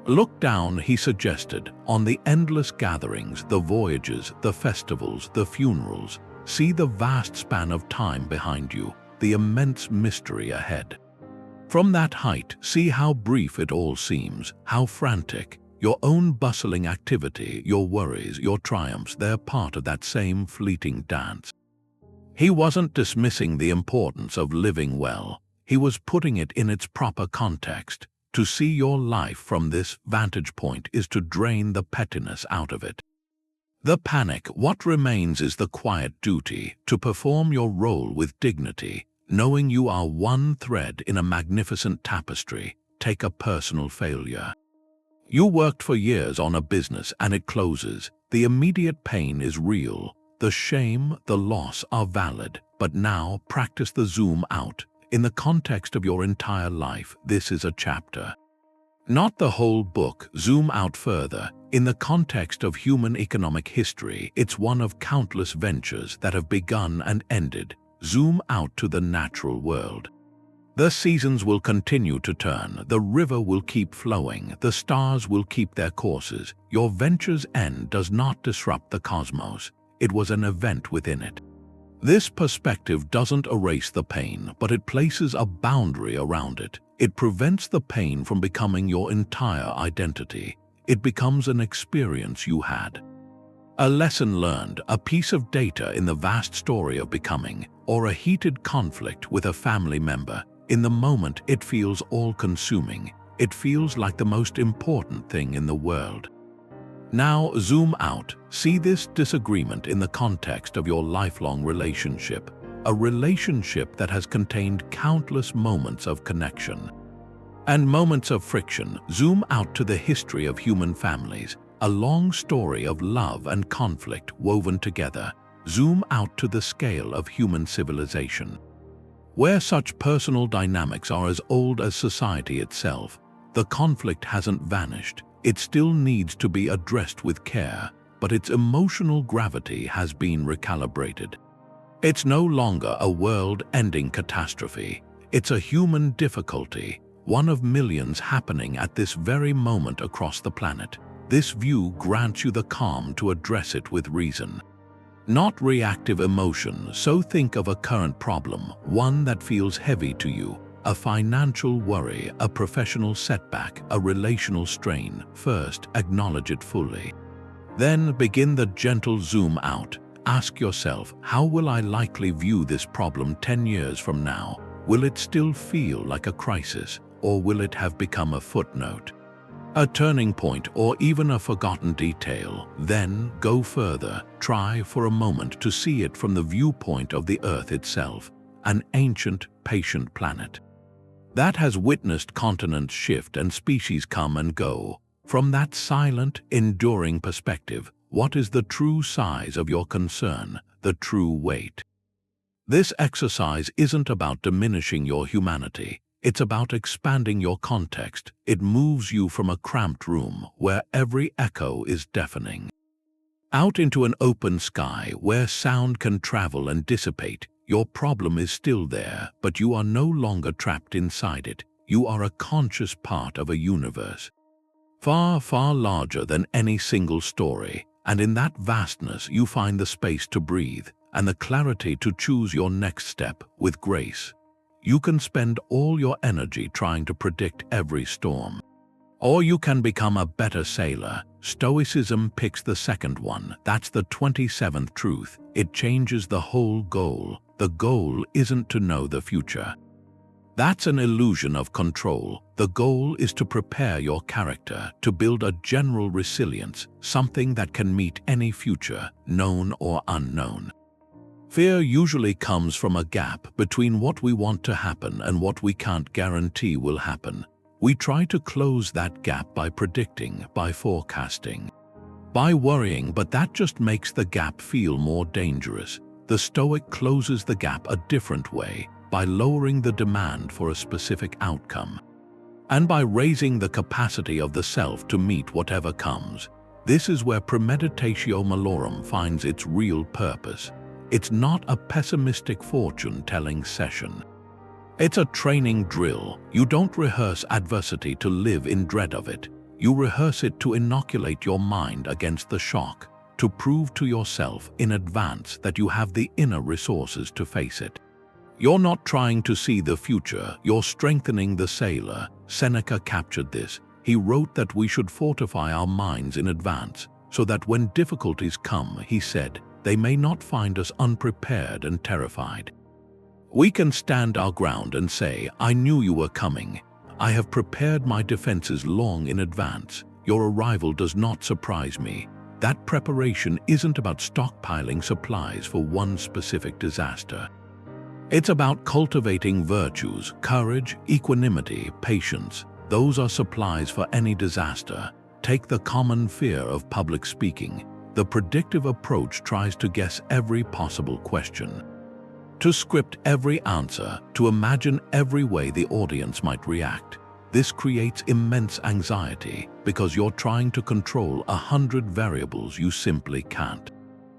Look down, he suggested, on the endless gatherings, the voyages, the festivals, the funerals. See the vast span of time behind you, the immense mystery ahead. From that height, see how brief it all seems, how frantic. Your own bustling activity, your worries, your triumphs, they're part of that same fleeting dance. He wasn't dismissing the importance of living well. He was putting it in its proper context. To see your life from this vantage point is to drain the pettiness out of it. The panic, what remains is the quiet duty to perform your role with dignity, knowing you are one thread in a magnificent tapestry. Take a personal failure. You worked for years on a business and it closes. The immediate pain is real. The shame, the loss are valid. But now practice the zoom out. In the context of your entire life, this is a chapter. Not the whole book. Zoom out further. In the context of human economic history, it's one of countless ventures that have begun and ended. Zoom out to the natural world. The seasons will continue to turn, the river will keep flowing, the stars will keep their courses. Your venture's end does not disrupt the cosmos. It was an event within it. This perspective doesn't erase the pain, but it places a boundary around it. It prevents the pain from becoming your entire identity. It becomes an experience you had. A lesson learned, a piece of data in the vast story of becoming, or a heated conflict with a family member. In the moment, it feels all-consuming. It feels like the most important thing in the world. Now, zoom out. See this disagreement in the context of your lifelong relationship. A relationship that has contained countless moments of connection and moments of friction. Zoom out to the history of human families. A long story of love and conflict woven together. Zoom out to the scale of human civilization, where such personal dynamics are as old as society itself. The conflict hasn't vanished. It still needs to be addressed with care, but its emotional gravity has been recalibrated. It's no longer a world-ending catastrophe. It's a human difficulty, one of millions happening at this very moment across the planet. This view grants you the calm to address it with reason, not reactive emotion. So think of a current problem, one that feels heavy to you, a financial worry, a professional setback, a relational strain. First, acknowledge it fully. Then begin the gentle zoom out. Ask yourself, how will I likely view this problem 10 years from now? Will it still feel like a crisis, or will it have become a footnote, a turning point, or even a forgotten detail? Then go further. Try for a moment to see it from the viewpoint of the Earth itself, an ancient, patient planet that has witnessed continents shift and species come and go. From that silent, enduring perspective, what is the true size of your concern, the true weight? This exercise isn't about diminishing your humanity. It's about expanding your context. It moves you from a cramped room where every echo is deafening, out into an open sky where sound can travel and dissipate. Your problem is still there, but you are no longer trapped inside it. You are a conscious part of a universe far, far larger than any single story. And in that vastness, you find the space to breathe and the clarity to choose your next step with grace. You can spend all your energy trying to predict every storm, or you can become a better sailor. Stoicism picks the second one. That's the 27th truth. It changes the whole goal. The goal isn't to know the future. That's an illusion of control. The goal is to prepare your character, to build a general resilience, something that can meet any future, known or unknown. Fear usually comes from a gap between what we want to happen and what we can't guarantee will happen. We try to close that gap by predicting, by forecasting, by worrying, but that just makes the gap feel more dangerous. The Stoic closes the gap a different way, by lowering the demand for a specific outcome, and by raising the capacity of the self to meet whatever comes. This is where Premeditatio Malorum finds its real purpose. It's not a pessimistic fortune-telling session. It's a training drill. You don't rehearse adversity to live in dread of it. You rehearse it to inoculate your mind against the shock, to prove to yourself in advance that you have the inner resources to face it. You're not trying to see the future, you're strengthening the sailor. Seneca captured this. He wrote that we should fortify our minds in advance, so that when difficulties come, he said, they may not find us unprepared and terrified. We can stand our ground and say, I knew you were coming. I have prepared my defenses long in advance. Your arrival does not surprise me. That preparation isn't about stockpiling supplies for one specific disaster. It's about cultivating virtues, courage, equanimity, patience. Those are supplies for any disaster. Take the common fear of public speaking. The predictive approach tries to guess every possible question, to script every answer, to imagine every way the audience might react. This creates immense anxiety because you're trying to control 100 variables you simply can't.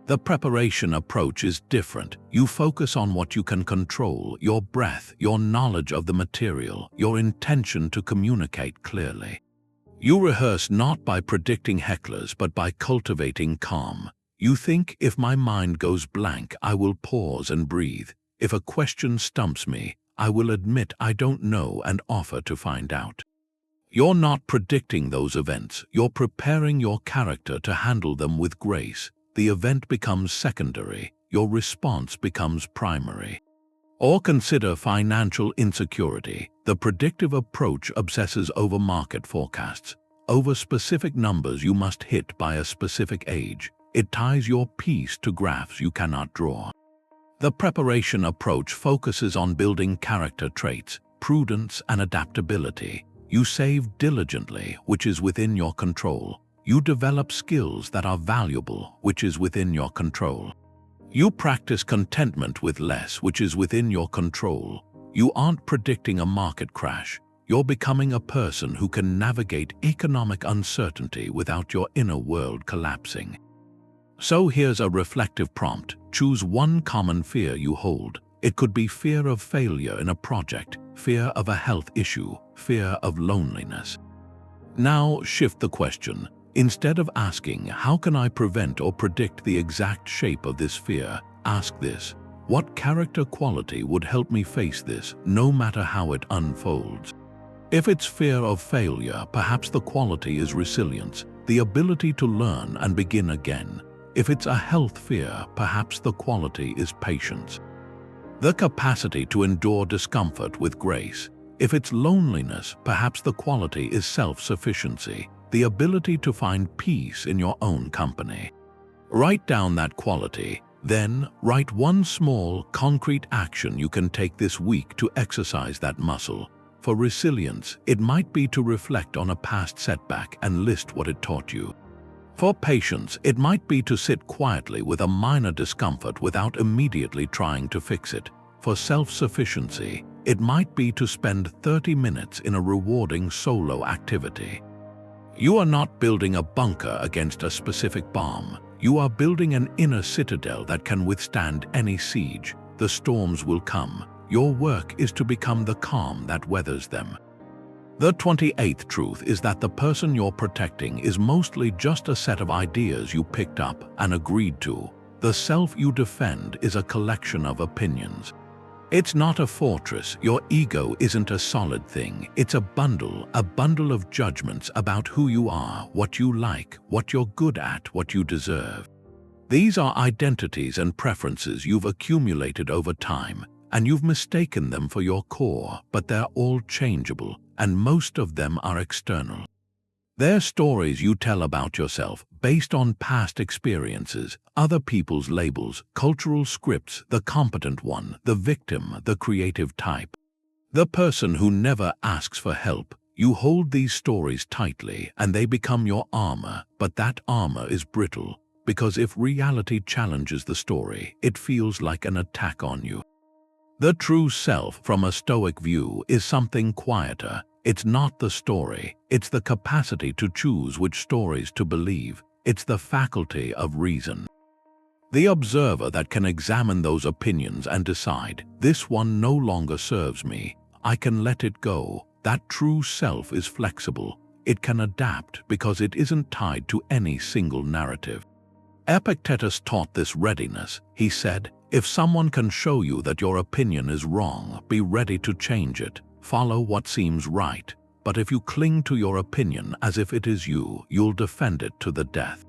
The preparation approach is different. You focus on what you can control: your breath, your knowledge of the material, your intention to communicate clearly. You rehearse not by predicting hecklers, but by cultivating calm. You think, if my mind goes blank, I will pause and breathe. If a question stumps me, I will admit I don't know and offer to find out. You're not predicting those events. You're preparing your character to handle them with grace. The event becomes secondary. Your response becomes primary. Or consider financial insecurity. The predictive approach obsesses over market forecasts, over specific numbers you must hit by a specific age. It ties your peace to graphs you cannot draw. The preparation approach focuses on building character traits, prudence and adaptability. You save diligently, which is within your control. You develop skills that are valuable, which is within your control. You practice contentment with less, which is within your control. You aren't predicting a market crash. You're becoming a person who can navigate economic uncertainty without your inner world collapsing. So here's a reflective prompt. Choose one common fear you hold. It could be fear of failure in a project, fear of a health issue, fear of loneliness. Now shift the question. Instead of asking, how can I prevent or predict the exact shape of this fear, ask this: what character quality would help me face this, no matter how it unfolds? If it's fear of failure, perhaps the quality is resilience, the ability to learn and begin again. If it's a health fear, perhaps the quality is patience, the capacity to endure discomfort with grace. If it's loneliness, perhaps the quality is self-sufficiency, the ability to find peace in your own company. Write down that quality, then write one small, concrete action you can take this week to exercise that muscle. For resilience, it might be to reflect on a past setback and list what it taught you. For patience, it might be to sit quietly with a minor discomfort without immediately trying to fix it. For self-sufficiency, it might be to spend 30 minutes in a rewarding solo activity. You are not building a bunker against a specific bomb. You are building an inner citadel that can withstand any siege. The storms will come. Your work is to become the calm that weathers them. The 28th truth is that the person you're protecting is mostly just a set of ideas you picked up and agreed to. The self you defend is a collection of opinions. It's not a fortress. Your ego isn't a solid thing. It's a bundle of judgments about who you are, what you like, what you're good at, what you deserve. These are identities and preferences you've accumulated over time, and you've mistaken them for your core, but they're all changeable, and most of them are external. They're stories you tell about yourself based on past experiences, other people's labels, cultural scripts: the competent one, the victim, the creative type, the person who never asks for help. You hold these stories tightly and they become your armor, but that armor is brittle, because if reality challenges the story, it feels like an attack on you. The true self, from a Stoic view, is something quieter. It's not the story. It's the capacity to choose which stories to believe. It's the faculty of reason. The observer that can examine those opinions and decide, this one no longer serves me. I can let it go. That true self is flexible. It can adapt because it isn't tied to any single narrative. Epictetus taught this readiness. He said, if someone can show you that your opinion is wrong, be ready to change it. Follow what seems right. But if you cling to your opinion as if it is you, you'll defend it to the death.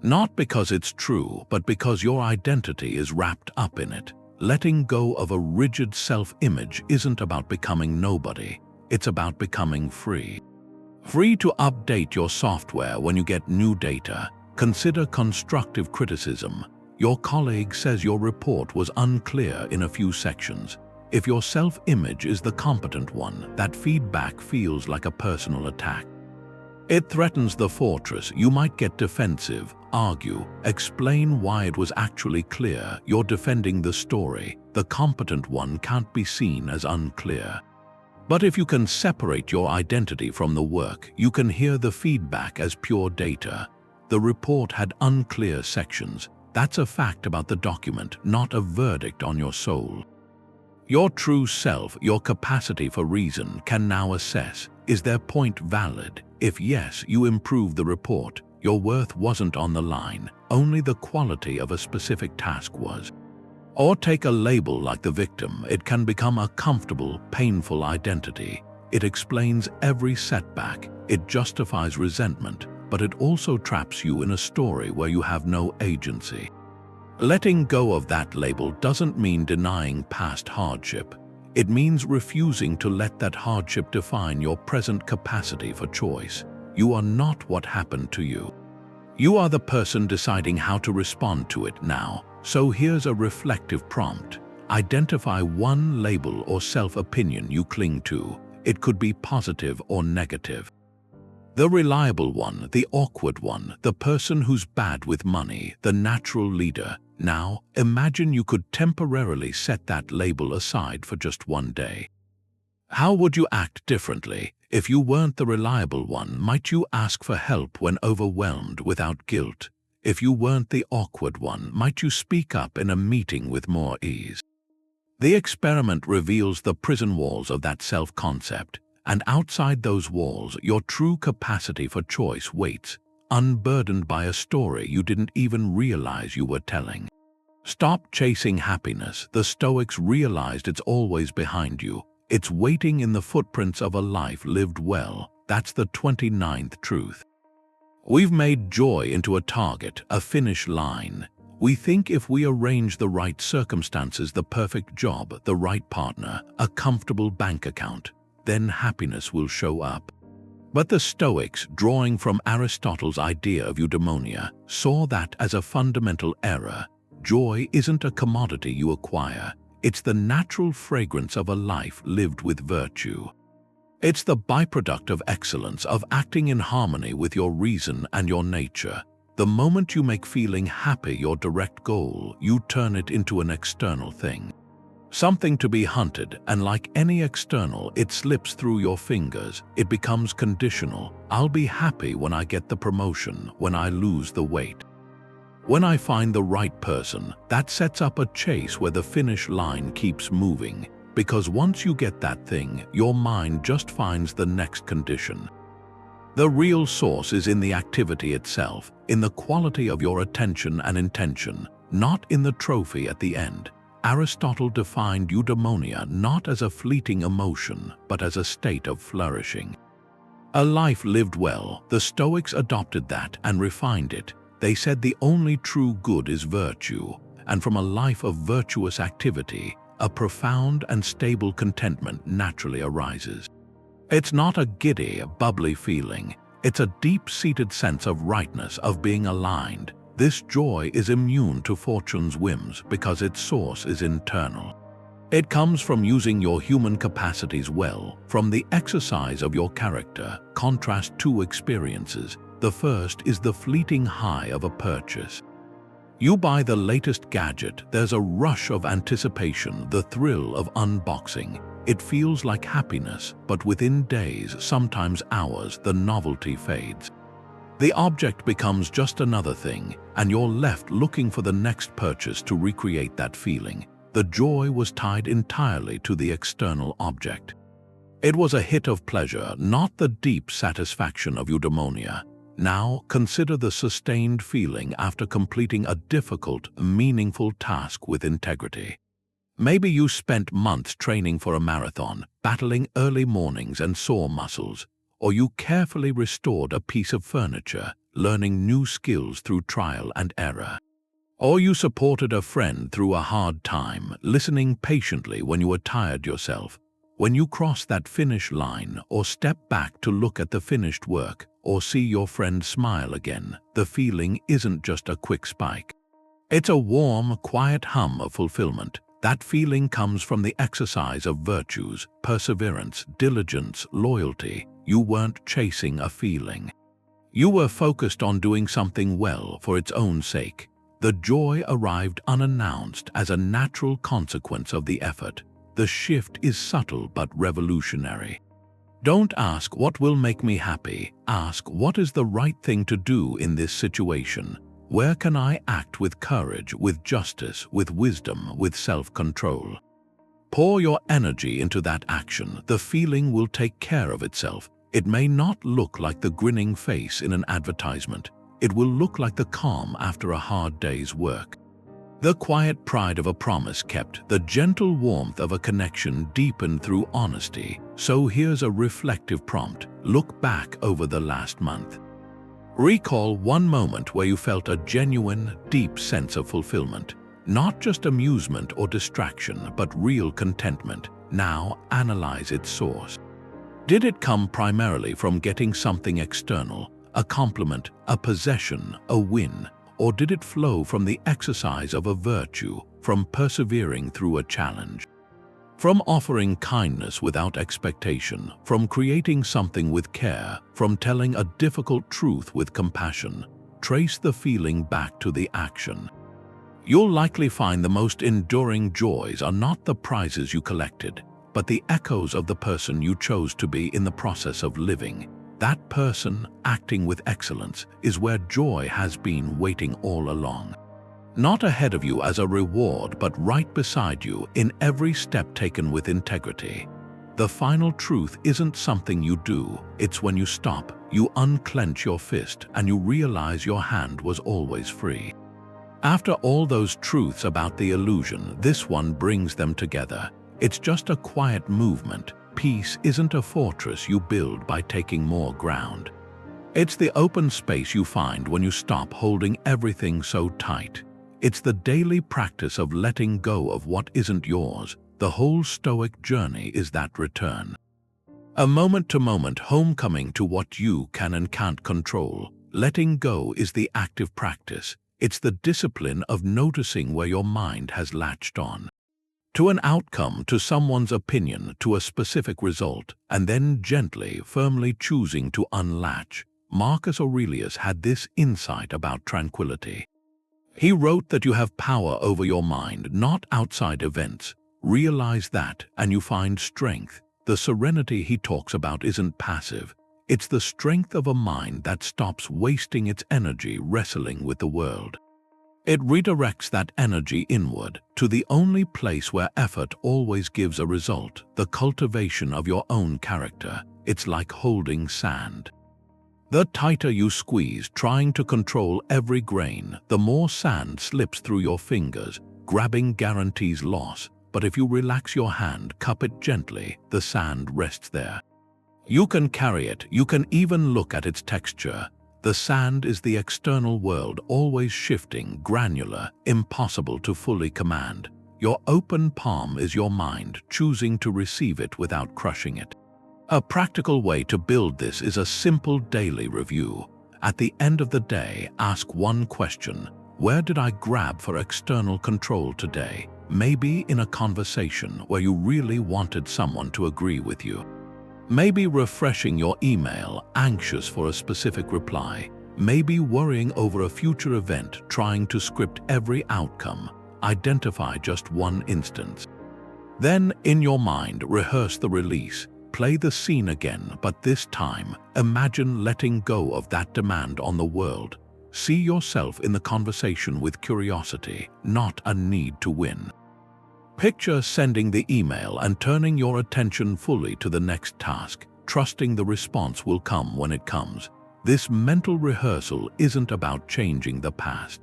Not because it's true, but because your identity is wrapped up in it. Letting go of a rigid self-image isn't about becoming nobody. It's about becoming free. Free to update your software when you get new data. Consider constructive criticism. Your colleague says your report was unclear in a few sections. If your self-image is the competent one, that feedback feels like a personal attack. It threatens the fortress. You might get defensive, argue, explain why it was actually clear. You're defending the story. The competent one can't be seen as unclear. But if you can separate your identity from the work, you can hear the feedback as pure data. The report had unclear sections. That's a fact about the document, not a verdict on your soul. Your true self, your capacity for reason, can now assess, is their point valid? If yes, you improve the report. Your worth wasn't on the line, only the quality of a specific task was. Or take a label like the victim. It can become a comfortable, painful identity. It explains every setback. It justifies resentment, but it also traps you in a story where you have no agency. Letting go of that label doesn't mean denying past hardship. It means refusing to let that hardship define your present capacity for choice. You are not what happened to you. You are the person deciding how to respond to it now. So here's a reflective prompt. Identify one label or self-opinion you cling to. It could be positive or negative. The reliable one, the awkward one, the person who's bad with money, the natural leader. Now, imagine you could temporarily set that label aside for just one day. How would you act differently? If you weren't the reliable one, might you ask for help when overwhelmed without guilt? If you weren't the awkward one, might you speak up in a meeting with more ease? The experiment reveals the prison walls of that self-concept, and outside those walls, your true capacity for choice waits, unburdened by a story you didn't even realize you were telling. Stop chasing happiness. The Stoics realized it's always behind you. It's waiting in the footprints of a life lived well. That's the 29th truth. We've made joy into a target, a finish line. We think if we arrange the right circumstances, the perfect job, the right partner, a comfortable bank account, then happiness will show up. But the Stoics, drawing from Aristotle's idea of eudaimonia, saw that as a fundamental error. Joy isn't a commodity you acquire. It's the natural fragrance of a life lived with virtue. It's the byproduct of excellence, of acting in harmony with your reason and your nature. The moment you make feeling happy your direct goal, you turn it into an external thing. Something to be hunted, and like any external, it slips through your fingers. It becomes conditional. I'll be happy when I get the promotion, when I lose the weight. When I find the right person, that sets up a chase where the finish line keeps moving. Because once you get that thing, your mind just finds the next condition. The real source is in the activity itself, in the quality of your attention and intention, not in the trophy at the end. Aristotle defined eudaimonia not as a fleeting emotion, but as a state of flourishing. A life lived well. The Stoics adopted that and refined it. They said the only true good is virtue, and from a life of virtuous activity, a profound and stable contentment naturally arises. It's not a giddy, bubbly feeling. It's a deep-seated sense of rightness, of being aligned. This joy is immune to fortune's whims because its source is internal. It comes from using your human capacities well, from the exercise of your character. Contrast two experiences. The first is the fleeting high of a purchase. You buy the latest gadget, there's a rush of anticipation, the thrill of unboxing. It feels like happiness, but within days, sometimes hours, the novelty fades. The object becomes just another thing, and you're left looking for the next purchase to recreate that feeling. The joy was tied entirely to the external object. It was a hit of pleasure, not the deep satisfaction of eudaimonia. Now, consider the sustained feeling after completing a difficult, meaningful task with integrity. Maybe you spent months training for a marathon, battling early mornings and sore muscles, or you carefully restored a piece of furniture, learning new skills through trial and error. Or you supported a friend through a hard time, listening patiently when you were tired yourself. When you cross that finish line or step back to look at the finished work or see your friend smile again, the feeling isn't just a quick spike. It's a warm, quiet hum of fulfillment. That feeling comes from the exercise of virtues, perseverance, diligence, loyalty. You weren't chasing a feeling. You were focused on doing something well for its own sake. The joy arrived unannounced as a natural consequence of the effort. The shift is subtle but revolutionary. Don't ask what will make me happy. Ask what is the right thing to do in this situation. Where can I act with courage, with justice, with wisdom, with self-control? Pour your energy into that action. The feeling will take care of itself. It may not look like the grinning face in an advertisement. It will look like the calm after a hard day's work. The quiet pride of a promise kept, the gentle warmth of a connection deepened through honesty. So here's a reflective prompt. Look back over the last month. Recall one moment where you felt a genuine, deep sense of fulfillment. Not just amusement or distraction, but real contentment. Now analyze its source. Did it come primarily from getting something external, a compliment, a possession, a win? Or did it flow from the exercise of a virtue, from persevering through a challenge? From offering kindness without expectation, from creating something with care, from telling a difficult truth with compassion? Trace the feeling back to the action. You'll likely find the most enduring joys are not the prizes you collected, but the echoes of the person you chose to be in the process of living. That person, acting with excellence, is where joy has been waiting all along. Not ahead of you as a reward, but right beside you in every step taken with integrity. The final truth isn't something you do, it's when you stop, you unclench your fist, and you realize your hand was always free. After all those truths about the illusion, this one brings them together. It's just a quiet movement. Peace isn't a fortress you build by taking more ground. It's the open space you find when you stop holding everything so tight. It's the daily practice of letting go of what isn't yours. The whole Stoic journey is that return. A moment-to-moment homecoming to what you can and can't control. Letting go is the active practice. It's the discipline of noticing where your mind has latched on. To an outcome, to someone's opinion, to a specific result, and then gently, firmly choosing to unlatch. Marcus Aurelius had this insight about tranquility. He wrote that you have power over your mind, not outside events. Realize that, and you find strength. The serenity he talks about isn't passive. It's the strength of a mind that stops wasting its energy wrestling with the world. It redirects that energy inward, to the only place where effort always gives a result, the cultivation of your own character. It's like holding sand. The tighter you squeeze, trying to control every grain, the more sand slips through your fingers. Grabbing guarantees loss, but if you relax your hand, cup it gently, the sand rests there. You can carry it, you can even look at its texture. The sand is the external world, always shifting, granular, impossible to fully command. Your open palm is your mind, choosing to receive it without crushing it. A practical way to build this is a simple daily review. At the end of the day, ask one question. Where did I grab for external control today? Maybe in a conversation where you really wanted someone to agree with you. Maybe refreshing your email, anxious for a specific reply. Maybe worrying over a future event, trying to script every outcome. Identify just one instance. Then, in your mind, rehearse the release. Play the scene again, but this time, imagine letting go of that demand on the world. See yourself in the conversation with curiosity, not a need to win. Picture sending the email and turning your attention fully to the next task, trusting the response will come when it comes. This mental rehearsal isn't about changing the past.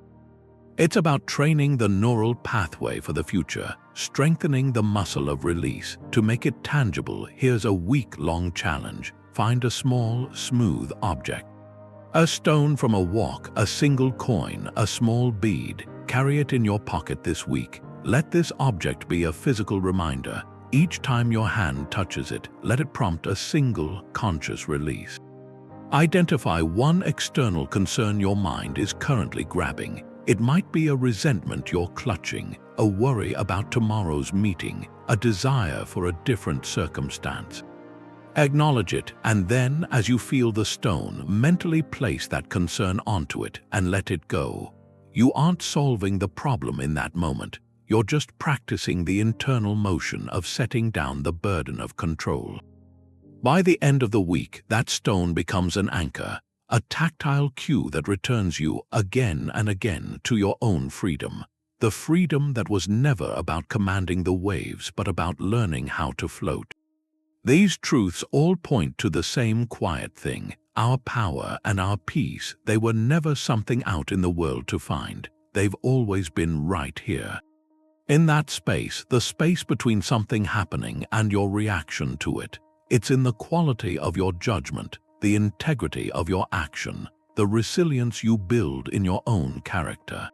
It's about training the neural pathway for the future, strengthening the muscle of release. To make it tangible, here's a week-long challenge. Find a small, smooth object. A stone from a walk, a single coin, a small bead. Carry it in your pocket this week. Let this object be a physical reminder. Each time your hand touches it, let it prompt a single, conscious release. Identify one external concern your mind is currently grabbing. It might be a resentment you're clutching, a worry about tomorrow's meeting, a desire for a different circumstance. Acknowledge it, and then, as you feel the stone, mentally place that concern onto it and let it go. You aren't solving the problem in that moment. You're just practicing the internal motion of setting down the burden of control. By the end of the week, that stone becomes an anchor, a tactile cue that returns you again and again to your own freedom. The freedom that was never about commanding the waves, but about learning how to float. These truths all point to the same quiet thing, our power and our peace. They were never something out in the world to find. They've always been right here. In that space, the space between something happening and your reaction to it. It's in the quality of your judgment, the integrity of your action, the resilience you build in your own character.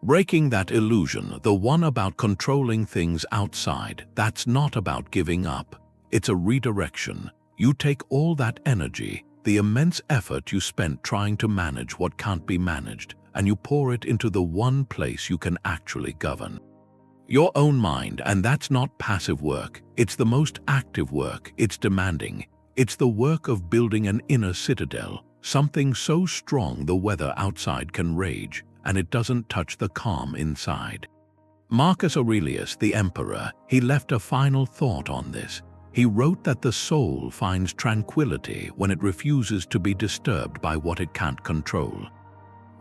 Breaking that illusion, the one about controlling things outside, that's not about giving up. It's a redirection. You take all that energy, the immense effort you spent trying to manage what can't be managed, and you pour it into the one place you can actually govern. Your own mind, and that's not passive work. It's the most active work. It's demanding. It's the work of building an inner citadel, something so strong the weather outside can rage, and it doesn't touch the calm inside. Marcus Aurelius, the emperor, he left a final thought on this. He wrote that the soul finds tranquility when it refuses to be disturbed by what it can't control.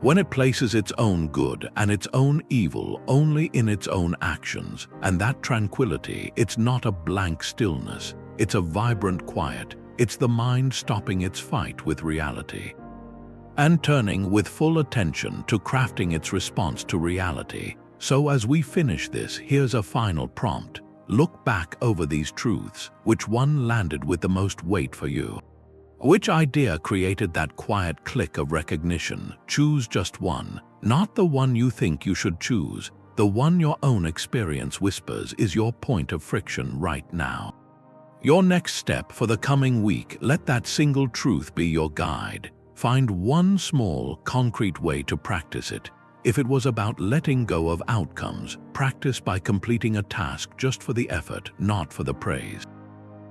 When it places its own good and its own evil only in its own actions, and that tranquility, it's not a blank stillness, it's a vibrant quiet, it's the mind stopping its fight with reality and turning with full attention to crafting its response to reality. So as we finish this, here's a final prompt. Look back over these truths. Which one landed with the most weight for you? Which idea created that quiet click of recognition? Choose just one, not the one you think you should choose. The one your own experience whispers is your point of friction right now. Your next step for the coming week, let that single truth be your guide. Find one small, concrete way to practice it. If it was about letting go of outcomes, practice by completing a task just for the effort, not for the praise.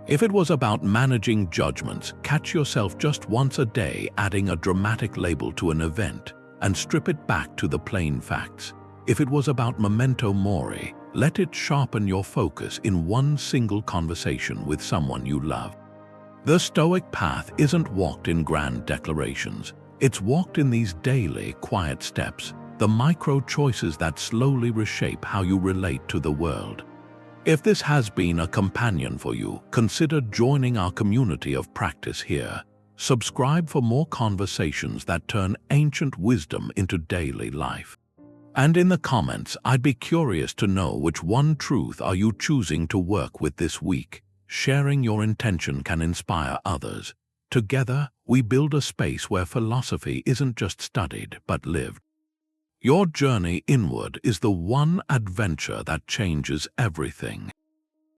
If it was about managing judgments, catch yourself just once a day adding a dramatic label to an event and strip it back to the plain facts. If it was about Memento Mori, let it sharpen your focus in one single conversation with someone you love. The Stoic path isn't walked in grand declarations. It's walked in these daily, quiet steps, the micro choices that slowly reshape how you relate to the world. If this has been a companion for you, consider joining our community of practice here. Subscribe for more conversations that turn ancient wisdom into daily life. And in the comments, I'd be curious to know which one truth are you choosing to work with this week. Sharing your intention can inspire others. Together, we build a space where philosophy isn't just studied, but lived. Your journey inward is the one adventure that changes everything.